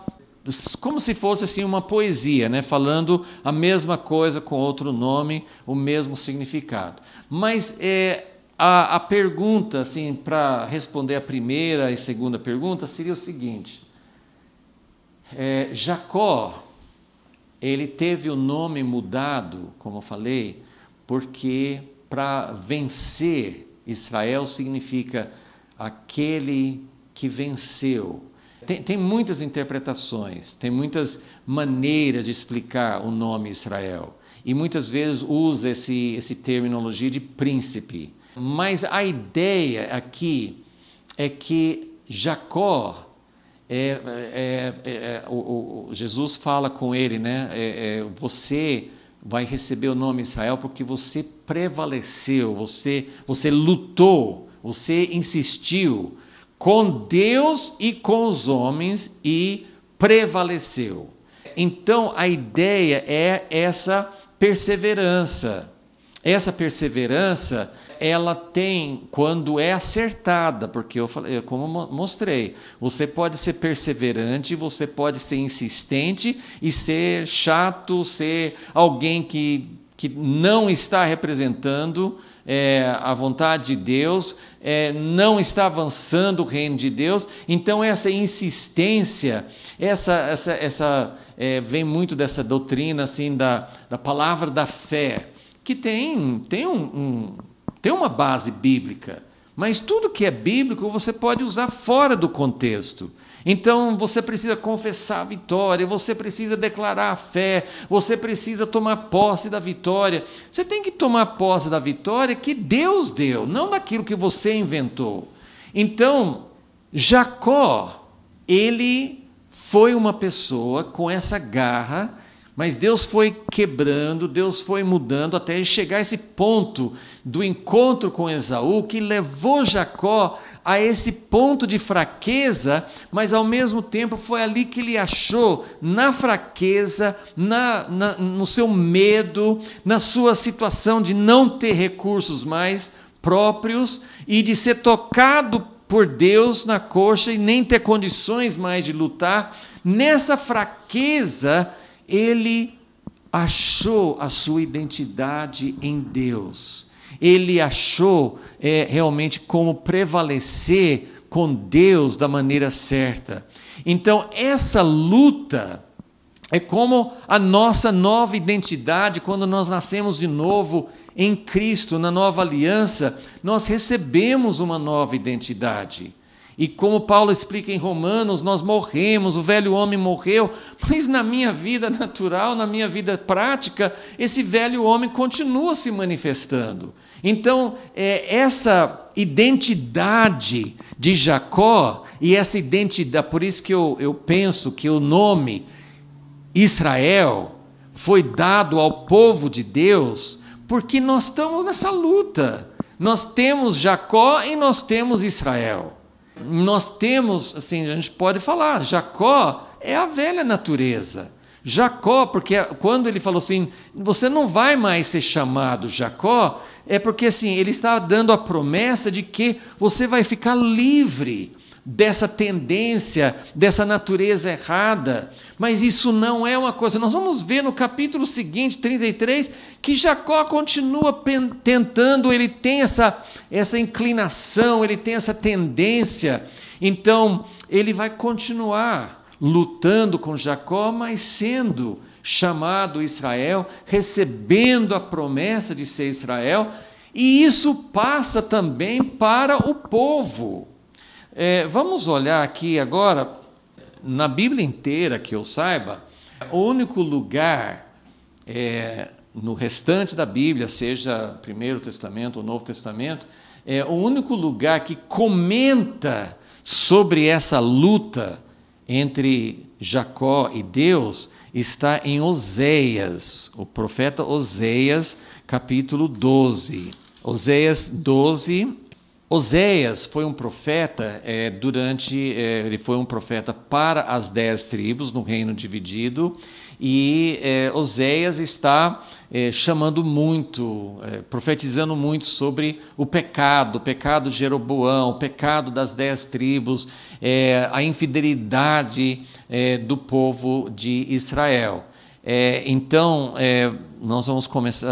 como se fosse assim uma poesia, né? Falando a mesma coisa com outro nome, o mesmo significado. Mas a pergunta, assim, para responder a primeira e segunda pergunta, seria o seguinte: Jacó, ele teve o nome mudado, como eu falei, porque para vencer Israel significa aquele que venceu. Tem muitas interpretações, tem muitas maneiras de explicar o nome Israel. E muitas vezes usa esse terminologia de príncipe. Mas a ideia aqui é que Jacó, Jesus fala com ele, né? Você vai receber o nome Israel porque você prevaleceu, você lutou, você insistiu com Deus e com os homens e prevaleceu. Então, a ideia é essa perseverança. Essa perseverança, ela tem, quando é acertada, porque eu falei, como mostrei, você pode ser perseverante, você pode ser insistente e ser chato, ser alguém que não está representando a vontade de Deus, não está avançando o reino de Deus. Então essa insistência, vem muito dessa doutrina assim da palavra da fé, que tem uma base bíblica, mas tudo que é bíblico você pode usar fora do contexto. Então você precisa confessar a vitória, você precisa declarar a fé, você precisa tomar posse da vitória. Você tem que tomar posse da vitória que Deus deu, não daquilo que você inventou. Então, Jacó, ele foi uma pessoa com essa garra, mas Deus foi quebrando, Deus foi mudando até chegar a esse ponto do encontro com Esaú, que levou Jacó a esse ponto de fraqueza, mas ao mesmo tempo foi ali que ele achou, na fraqueza, no seu medo, na sua situação de não ter recursos mais próprios e de ser tocado por Deus na coxa e nem ter condições mais de lutar. Nessa fraqueza, ele achou a sua identidade em Deus. Ele achou realmente como prevalecer com Deus da maneira certa. Então, essa luta é como a nossa nova identidade, quando nós nascemos de novo em Cristo, na nova aliança, nós recebemos uma nova identidade. E como Paulo explica em Romanos, nós morremos, o velho homem morreu, mas na minha vida natural, na minha vida prática, esse velho homem continua se manifestando. Então, essa identidade de Jacó, e essa identidade, por isso que eu penso que o nome Israel foi dado ao povo de Deus, porque nós estamos nessa luta. Nós temos Jacó e nós temos Israel. Nós temos, assim, a gente pode falar, Jacó é a velha natureza. Jacó, porque quando ele falou assim, você não vai mais ser chamado Jacó, é porque assim, ele está dando a promessa de que você vai ficar livre dessa tendência, dessa natureza errada. Mas isso não é uma coisa. Nós vamos ver no capítulo seguinte, 33, que Jacó continua tentando, ele tem essa inclinação, ele tem essa tendência. Então, ele vai continuar lutando com Jacó, mas sendo chamado Israel, recebendo a promessa de ser Israel, e isso passa também para o povo. Vamos olhar aqui agora, na Bíblia inteira, que eu saiba, o único lugar no restante da Bíblia, seja Primeiro Testamento ou Novo Testamento, o único lugar que comenta sobre essa luta entre Jacó e Deus está em Oséias, o profeta Oséias, capítulo 12. Oséias 12. Oséias foi um profeta ele foi um profeta para as 10 tribos no reino dividido, e Oséias está chamando muito, profetizando muito sobre o pecado de Jeroboão, o pecado das 10 tribos, a infidelidade do povo de Israel. Então,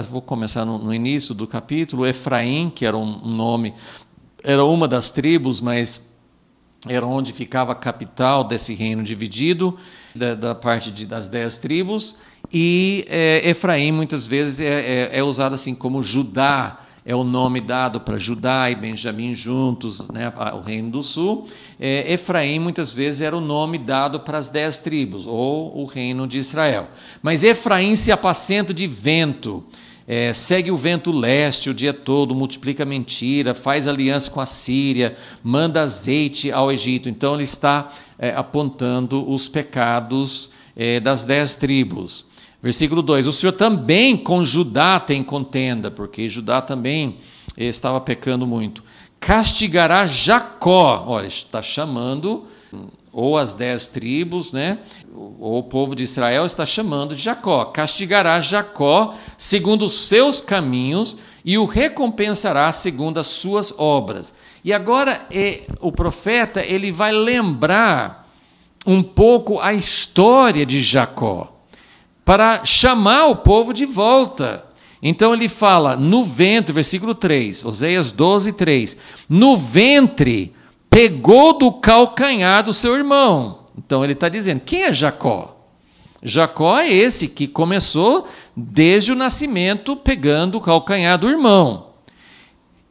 vou começar no início do capítulo. Efraim, que era um nome, era uma das tribos, mas era onde ficava a capital desse reino dividido, da parte das 10 tribos, e Efraim muitas vezes é usado assim como Judá, é o nome dado para Judá e Benjamim juntos, né, o reino do sul. Efraim muitas vezes era o nome dado para as 10 tribos, ou o reino de Israel. Mas Efraim se apacenta de vento, segue o vento leste o dia todo, multiplica mentira, faz aliança com a Síria, manda azeite ao Egito. Então ele está apontando os pecados das 10 tribos. Versículo 2, o Senhor também com Judá tem contenda, porque Judá também estava pecando muito. Castigará Jacó, olha, está chamando ou as 10 tribos, né? Ou o povo de Israel está chamando de Jacó. Castigará Jacó segundo os seus caminhos e o recompensará segundo as suas obras. E agora o profeta ele vai lembrar um pouco a história de Jacó, para chamar o povo de volta. Então ele fala, no ventre, versículo 3, Oséias 12, 3, no ventre pegou do calcanhar do seu irmão. Então ele está dizendo, quem é Jacó? Jacó é esse que começou desde o nascimento pegando o calcanhar do irmão.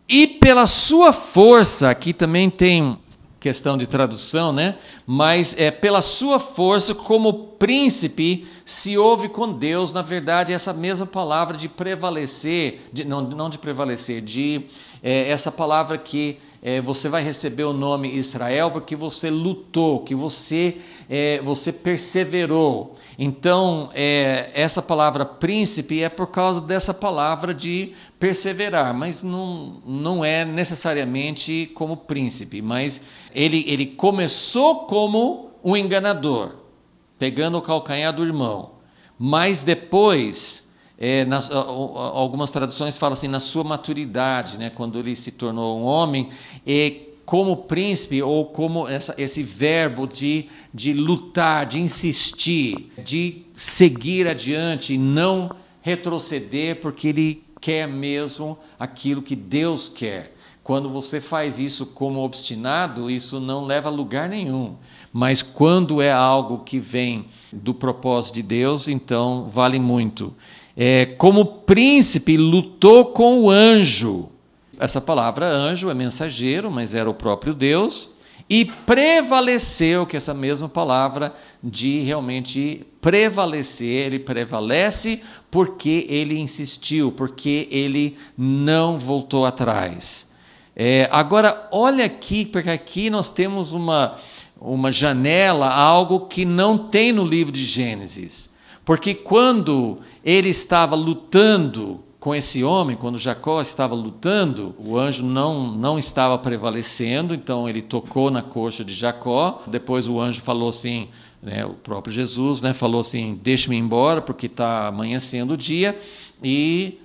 E pela sua força, aqui também tem questão de tradução, né? Mas pela sua força como príncipe se ouve com Deus. Na verdade, essa mesma palavra de prevalecer, não de prevalecer, essa palavra que você vai receber o nome Israel porque você lutou, que você perseverou. Então, essa palavra príncipe é por causa dessa palavra de perseverar, mas não é necessariamente como príncipe, mas ele começou como um enganador, pegando o calcanhar do irmão, mas depois, algumas traduções falam assim, na sua maturidade, né, quando ele se tornou um homem, como príncipe, ou como esse verbo de lutar, de insistir, de seguir adiante, não retroceder, porque ele quer mesmo aquilo que Deus quer. Quando você faz isso como obstinado, isso não leva a lugar nenhum. Mas quando é algo que vem do propósito de Deus, então vale muito. Como príncipe, lutou com o anjo. Essa palavra anjo é mensageiro, mas era o próprio Deus. E prevaleceu, que essa mesma palavra de realmente prevalecer, ele prevalece porque ele insistiu, porque ele não voltou atrás. Agora, olha aqui, porque aqui nós temos uma janela, algo que não tem no livro de Gênesis. Porque quando ele estava lutando com esse homem, quando Jacó estava lutando, o anjo não estava prevalecendo, então ele tocou na coxa de Jacó. Depois o anjo falou assim, né, o próprio Jesus, né, falou assim, deixe-me embora porque está amanhecendo o dia. E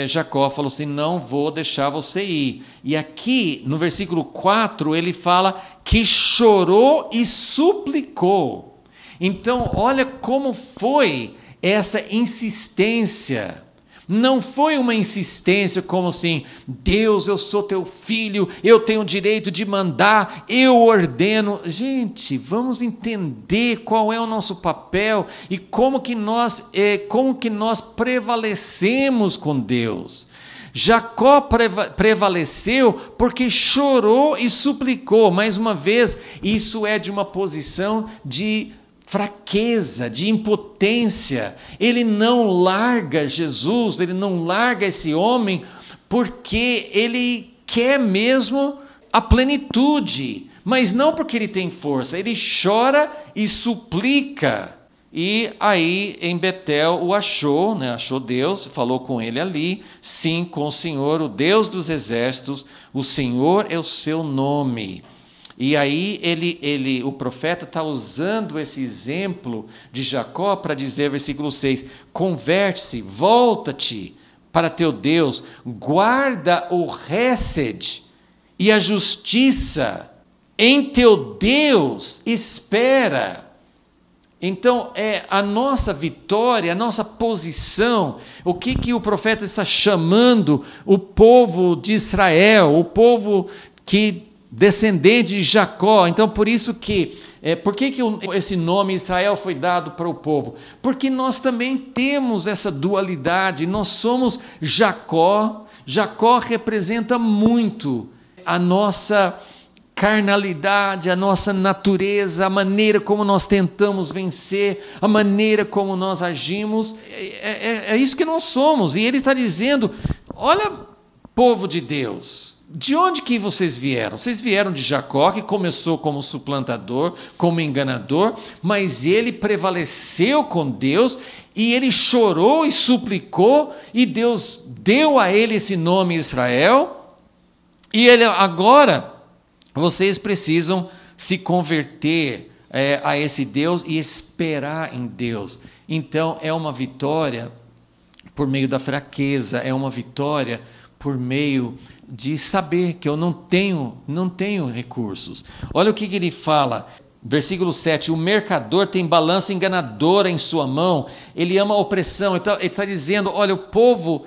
Jacó falou assim, não vou deixar você ir. E aqui no versículo 4 ele fala que chorou e suplicou. Então olha como foi essa insistência. Não foi uma insistência como assim, Deus, eu sou teu filho, eu tenho o direito de mandar, eu ordeno. Gente, vamos entender qual é o nosso papel e como que nós prevalecemos com Deus. Jacó prevaleceu porque chorou e suplicou. Mais uma vez, isso é de uma posição de fraqueza, de impotência. Ele não larga Jesus, ele não larga esse homem, porque ele quer mesmo a plenitude, mas não porque ele tem força. Ele chora e suplica. E aí em Betel o achou, né? Achou Deus, falou com ele ali, sim, com o Senhor, o Deus dos exércitos, o Senhor é o seu nome. E aí o profeta está usando esse exemplo de Jacó para dizer, versículo 6, converte-se, volta-te para teu Deus, guarda o hesed e a justiça, em teu Deus espera. Então, a nossa vitória, a nossa posição, o que o profeta está chamando o povo de Israel, o povo descendente de Jacó. Então, por isso por que esse nome Israel foi dado para o povo? Porque nós também temos essa dualidade, nós somos Jacó. Jacó representa muito a nossa carnalidade, a nossa natureza, a maneira como nós tentamos vencer, a maneira como nós agimos, é isso que nós somos. E ele está dizendo, olha, povo de Deus, de onde que vocês vieram? Vocês vieram de Jacó, que começou como suplantador, como enganador, mas ele prevaleceu com Deus, e ele chorou e suplicou, e Deus deu a ele esse nome Israel, e ele agora, vocês precisam se converter a esse Deus e esperar em Deus. Então é uma vitória por meio da fraqueza, é uma vitória por meio de saber que eu não tenho recursos. Olha o que ele fala, Versículo 7, o mercador tem balança enganadora em sua mão, ele ama a opressão. Então, ele está dizendo, olha, o povo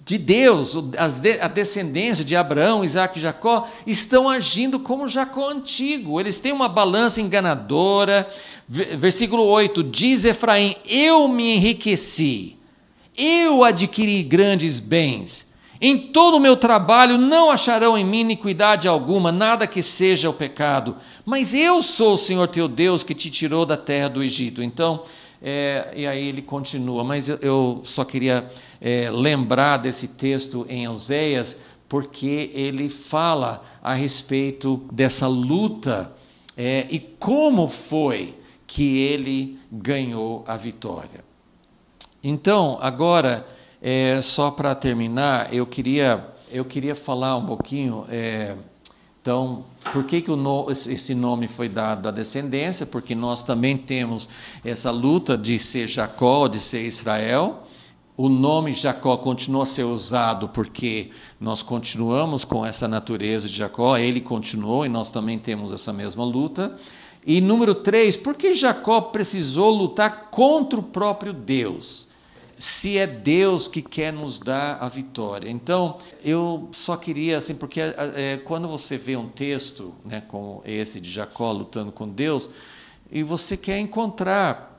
de Deus, a descendência de Abraão, Isaac e Jacó, estão agindo como Jacó antigo, eles têm uma balança enganadora. Versículo 8, diz Efraim, eu me enriqueci, eu adquiri grandes bens, em todo o meu trabalho não acharão em mim iniquidade alguma, nada que seja o pecado, mas eu sou o Senhor teu Deus que te tirou da terra do Egito. Então, e aí ele continua, mas eu só queria lembrar desse texto em Oséias, porque ele fala a respeito dessa luta e como foi que ele ganhou a vitória. Então, agora, só para terminar, eu queria falar um pouquinho, então, por que esse nome foi dado à descendência? Porque nós também temos essa luta de ser Jacó, de ser Israel. O nome Jacó continua a ser usado porque nós continuamos com essa natureza de Jacó, ele continuou e nós também temos essa mesma luta. E número 3, por que Jacó precisou lutar contra o próprio Deus? Se é Deus que quer nos dar a vitória. Então, eu só queria, assim, porque quando você vê um texto, né, como esse de Jacó lutando com Deus, e você quer encontrar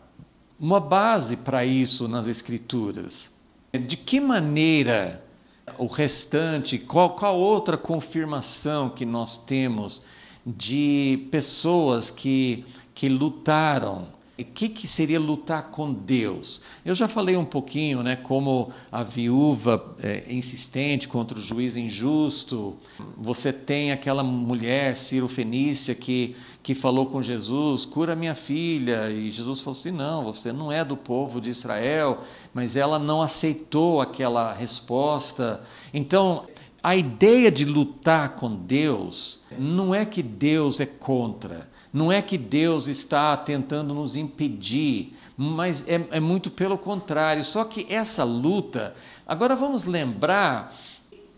uma base para isso nas Escrituras. De que maneira o restante, qual outra confirmação que nós temos de pessoas que lutaram? O que seria lutar com Deus? Eu já falei um pouquinho, né, como a viúva insistente contra o juiz injusto. Você tem aquela mulher, Ciro-fenícia, que falou com Jesus, cura minha filha. E Jesus falou assim, não, você não é do povo de Israel. Mas ela não aceitou aquela resposta. Então, a ideia de lutar com Deus não é que Deus é contra. Não é que Deus está tentando nos impedir, mas é muito pelo contrário. Só que essa luta, agora vamos lembrar,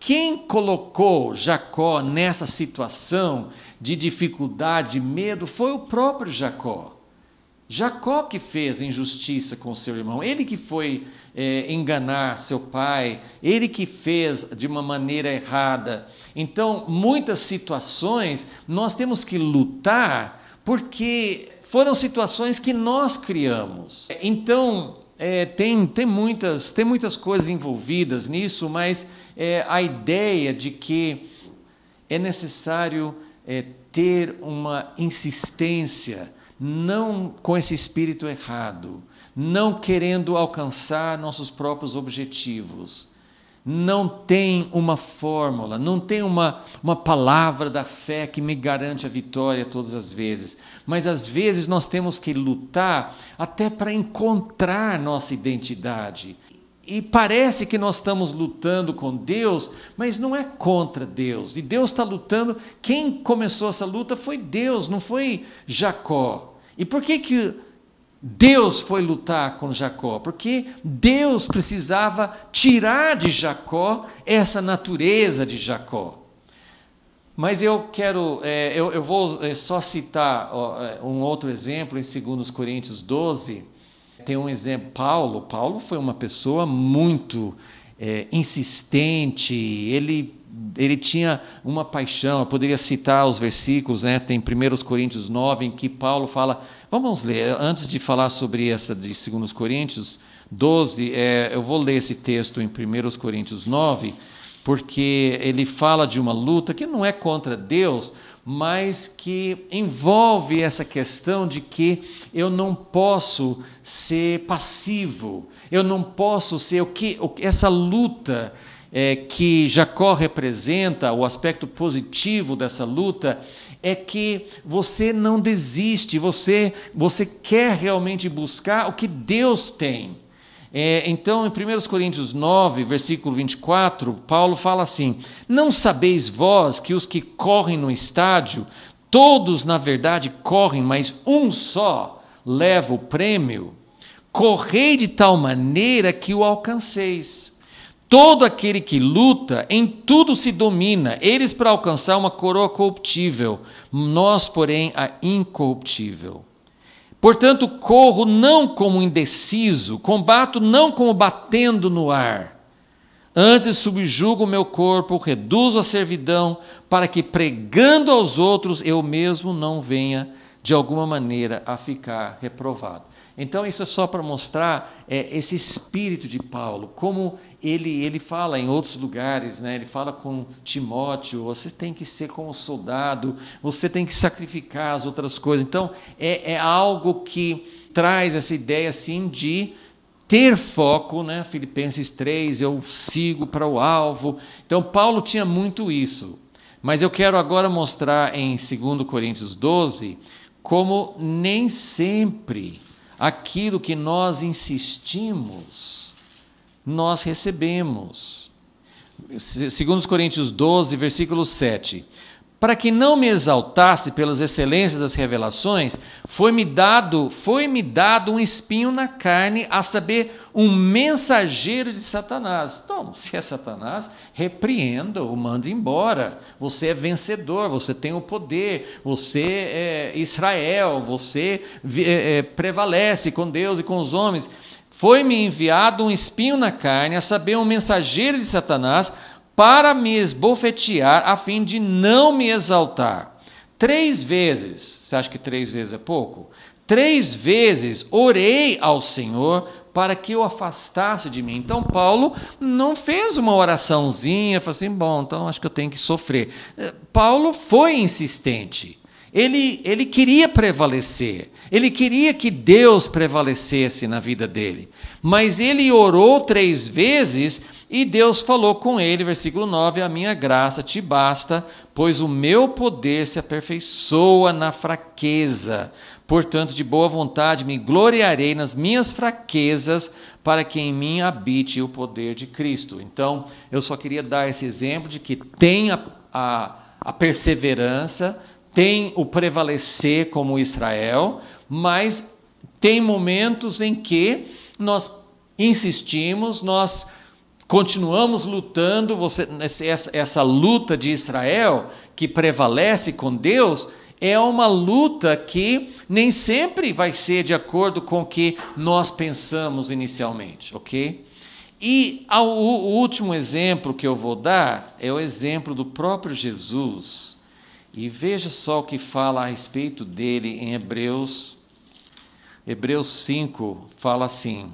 quem colocou Jacó nessa situação de dificuldade, de medo, foi o próprio Jacó. Jacó que fez injustiça com seu irmão, ele que foi enganar seu pai, ele que fez de uma maneira errada. Então, muitas situações nós temos que lutar porque foram situações que nós criamos. Então, tem muitas coisas envolvidas nisso, mas a ideia de que é necessário ter uma insistência, não com esse espírito errado, não querendo alcançar nossos próprios objetivos. Não tem uma fórmula, não tem uma palavra da fé que me garante a vitória todas as vezes. Mas às vezes nós temos que lutar até para encontrar nossa identidade. E parece que nós estamos lutando com Deus, mas não é contra Deus. E Deus está lutando, quem começou essa luta foi Deus, não foi Jacó. E por que Deus foi lutar com Jacó? Porque Deus precisava tirar de Jacó essa natureza de Jacó. Mas eu vou só citar um outro exemplo em 2 Coríntios 12. Tem um exemplo, Paulo foi uma pessoa muito insistente, ele tinha uma paixão. Eu poderia citar os versículos, né? Tem 1 Coríntios 9, em que Paulo fala, vamos ler, antes de falar sobre essa de 2 Coríntios 12, eu vou ler esse texto em 1 Coríntios 9, porque ele fala de uma luta que não é contra Deus, mas que envolve essa questão de que eu não posso ser passivo, eu não posso ser essa luta que Jacó representa, o aspecto positivo dessa luta, é que você não desiste, você quer realmente buscar o que Deus tem. Então, em 1 Coríntios 9, versículo 24, Paulo fala assim, não sabeis vós que os que correm no estádio, todos na verdade correm, mas um só leva o prêmio? Correi de tal maneira que o alcanceis. Todo aquele que luta, em tudo se domina, eles para alcançar uma coroa corruptível, nós, porém, a incorruptível. Portanto, corro não como indeciso, combato não como batendo no ar. Antes subjugo o meu corpo, reduzo a servidão, para que pregando aos outros, eu mesmo não venha, de alguma maneira, a ficar reprovado. Então, isso é só para mostrar esse espírito de Paulo, como ele fala em outros lugares, né? Ele fala com Timóteo, você tem que ser como soldado, você tem que sacrificar as outras coisas. Então, é algo que traz essa ideia assim de ter foco, né? Filipenses 3, eu sigo para o alvo. Então, Paulo tinha muito isso. Mas eu quero agora mostrar em 2 Coríntios 12, como nem sempre aquilo que nós insistimos, nós recebemos. 2 Coríntios 12, versículo 7. Para que não me exaltasse pelas excelências das revelações, foi-me dado um espinho na carne, a saber, um mensageiro de Satanás. Então, se é Satanás, repreenda-o, manda embora. Você é vencedor, você tem o poder, você é Israel, você prevalece com Deus e com os homens. Foi-me enviado um espinho na carne, a saber, um mensageiro de Satanás, para me esbofetear, a fim de não me exaltar. 3 vezes, você acha que 3 vezes é pouco? 3 vezes orei ao Senhor para que o afastasse de mim. Então, Paulo não fez uma oraçãozinha, falou assim, bom, então acho que eu tenho que sofrer. Paulo foi insistente. Ele queria prevalecer, ele queria que Deus prevalecesse na vida dele, mas ele orou 3 vezes e Deus falou com ele, versículo 9, a minha graça te basta, pois o meu poder se aperfeiçoa na fraqueza. Portanto, de boa vontade me gloriarei nas minhas fraquezas, para que em mim habite o poder de Cristo. Então, eu só queria dar esse exemplo de que tem a perseverança, tem o prevalecer como Israel, mas tem momentos em que nós insistimos, nós continuamos lutando. Essa luta de Israel que prevalece com Deus é uma luta que nem sempre vai ser de acordo com o que nós pensamos inicialmente, ok? E o último exemplo que eu vou dar é o exemplo do próprio Jesus. E veja só o que fala a respeito dele em Hebreus 5, fala assim,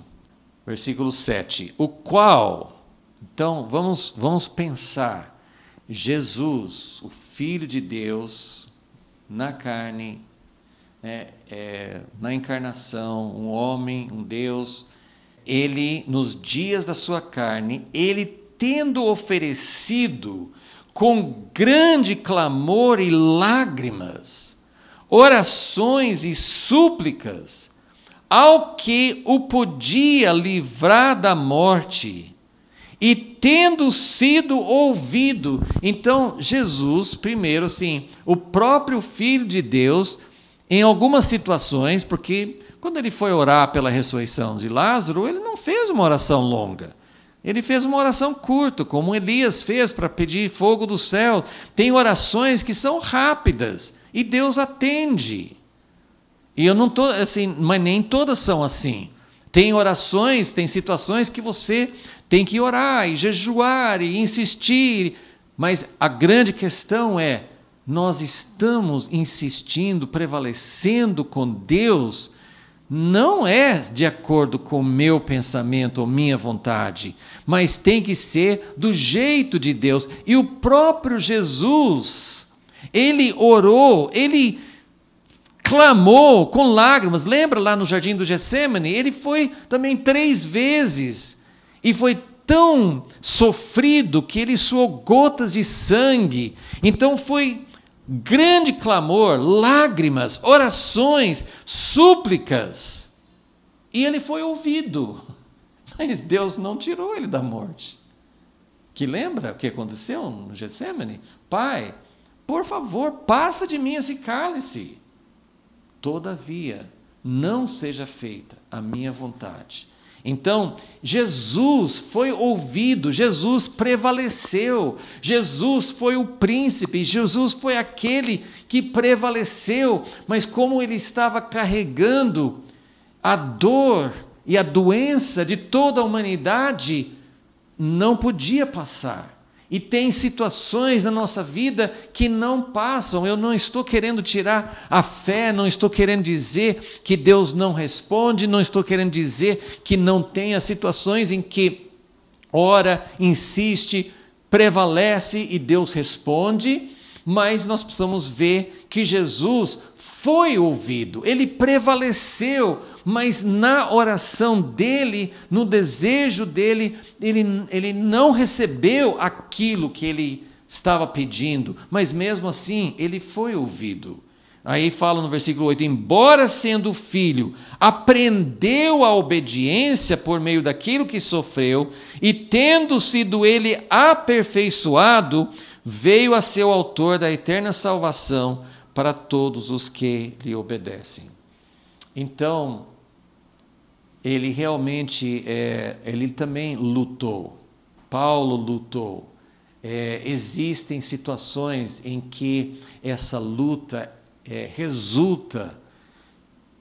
versículo 7, o qual, então vamos pensar, Jesus, o Filho de Deus, na carne, na encarnação, um homem, um Deus, ele, nos dias da sua carne, ele tendo oferecido com grande clamor e lágrimas, orações e súplicas, ao que o podia livrar da morte, e tendo sido ouvido. Então, Jesus, primeiro, sim, o próprio Filho de Deus, em algumas situações, porque quando ele foi orar pela ressurreição de Lázaro, ele não fez uma oração longa. Ele fez uma oração curta, como Elias fez para pedir fogo do céu. Tem orações que são rápidas e Deus atende. E eu não estou assim, mas nem todas são assim. Tem orações, tem situações que você tem que orar e jejuar e insistir. Mas a grande questão é, nós estamos insistindo, prevalecendo com Deus, não é de acordo com o meu pensamento ou minha vontade, mas tem que ser do jeito de Deus. E o próprio Jesus, ele orou, ele clamou com lágrimas. Lembra lá no jardim do Getsêmani? Ele foi também 3 vezes e foi tão sofrido que ele suou gotas de sangue. Então foi grande clamor, lágrimas, orações, súplicas. E ele foi ouvido. Mas Deus não tirou ele da morte. Que lembra o que aconteceu no Getsêmani? Pai, por favor, passa de mim esse cálice. Todavia, não seja feita a minha vontade. Então, Jesus foi ouvido, Jesus prevaleceu, Jesus foi o príncipe, Jesus foi aquele que prevaleceu, mas como ele estava carregando a dor e a doença de toda a humanidade, não podia passar. E tem situações na nossa vida que não passam. Eu não estou querendo tirar a fé, não estou querendo dizer que Deus não responde, não estou querendo dizer que não tenha situações em que ora, insiste, prevalece e Deus responde, mas nós precisamos ver que Jesus foi ouvido, ele prevaleceu, mas na oração dele, no desejo dele, ele não recebeu aquilo que ele estava pedindo, mas mesmo assim ele foi ouvido. Aí fala no versículo 8, embora sendo filho, aprendeu a obediência por meio daquilo que sofreu, e tendo sido ele aperfeiçoado, veio a ser o autor da eterna salvação para todos os que lhe obedecem. Então, ele realmente, ele também lutou. Paulo lutou. Existem situações em que essa luta resulta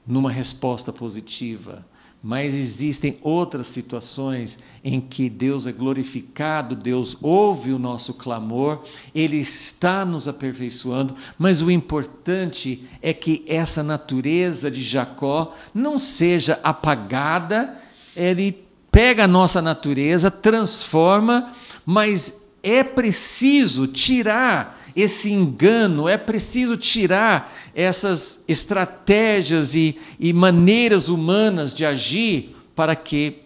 numa resposta positiva, mas existem outras situações em que Deus é glorificado, Deus ouve o nosso clamor, Ele está nos aperfeiçoando, mas o importante é que essa natureza de Jacó não seja apagada. Ele pega a nossa natureza, transforma, mas é preciso tirar esse engano, é preciso tirar essas estratégias e maneiras humanas de agir para que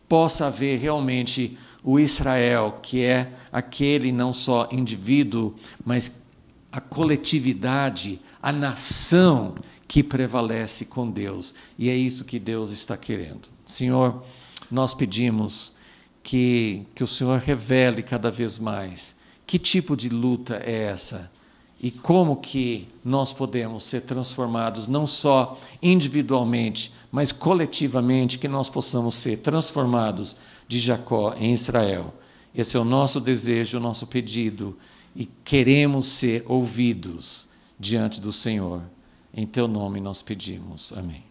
possa haver realmente o Israel, que é aquele não só indivíduo, mas a coletividade, a nação que prevalece com Deus. E é isso que Deus está querendo. Senhor, nós pedimos que o Senhor revele cada vez mais que tipo de luta é essa e como que nós podemos ser transformados, não só individualmente, mas coletivamente, que nós possamos ser transformados de Jacó em Israel. Esse é o nosso desejo, o nosso pedido, e queremos ser ouvidos diante do Senhor. Em teu nome nós pedimos. Amém.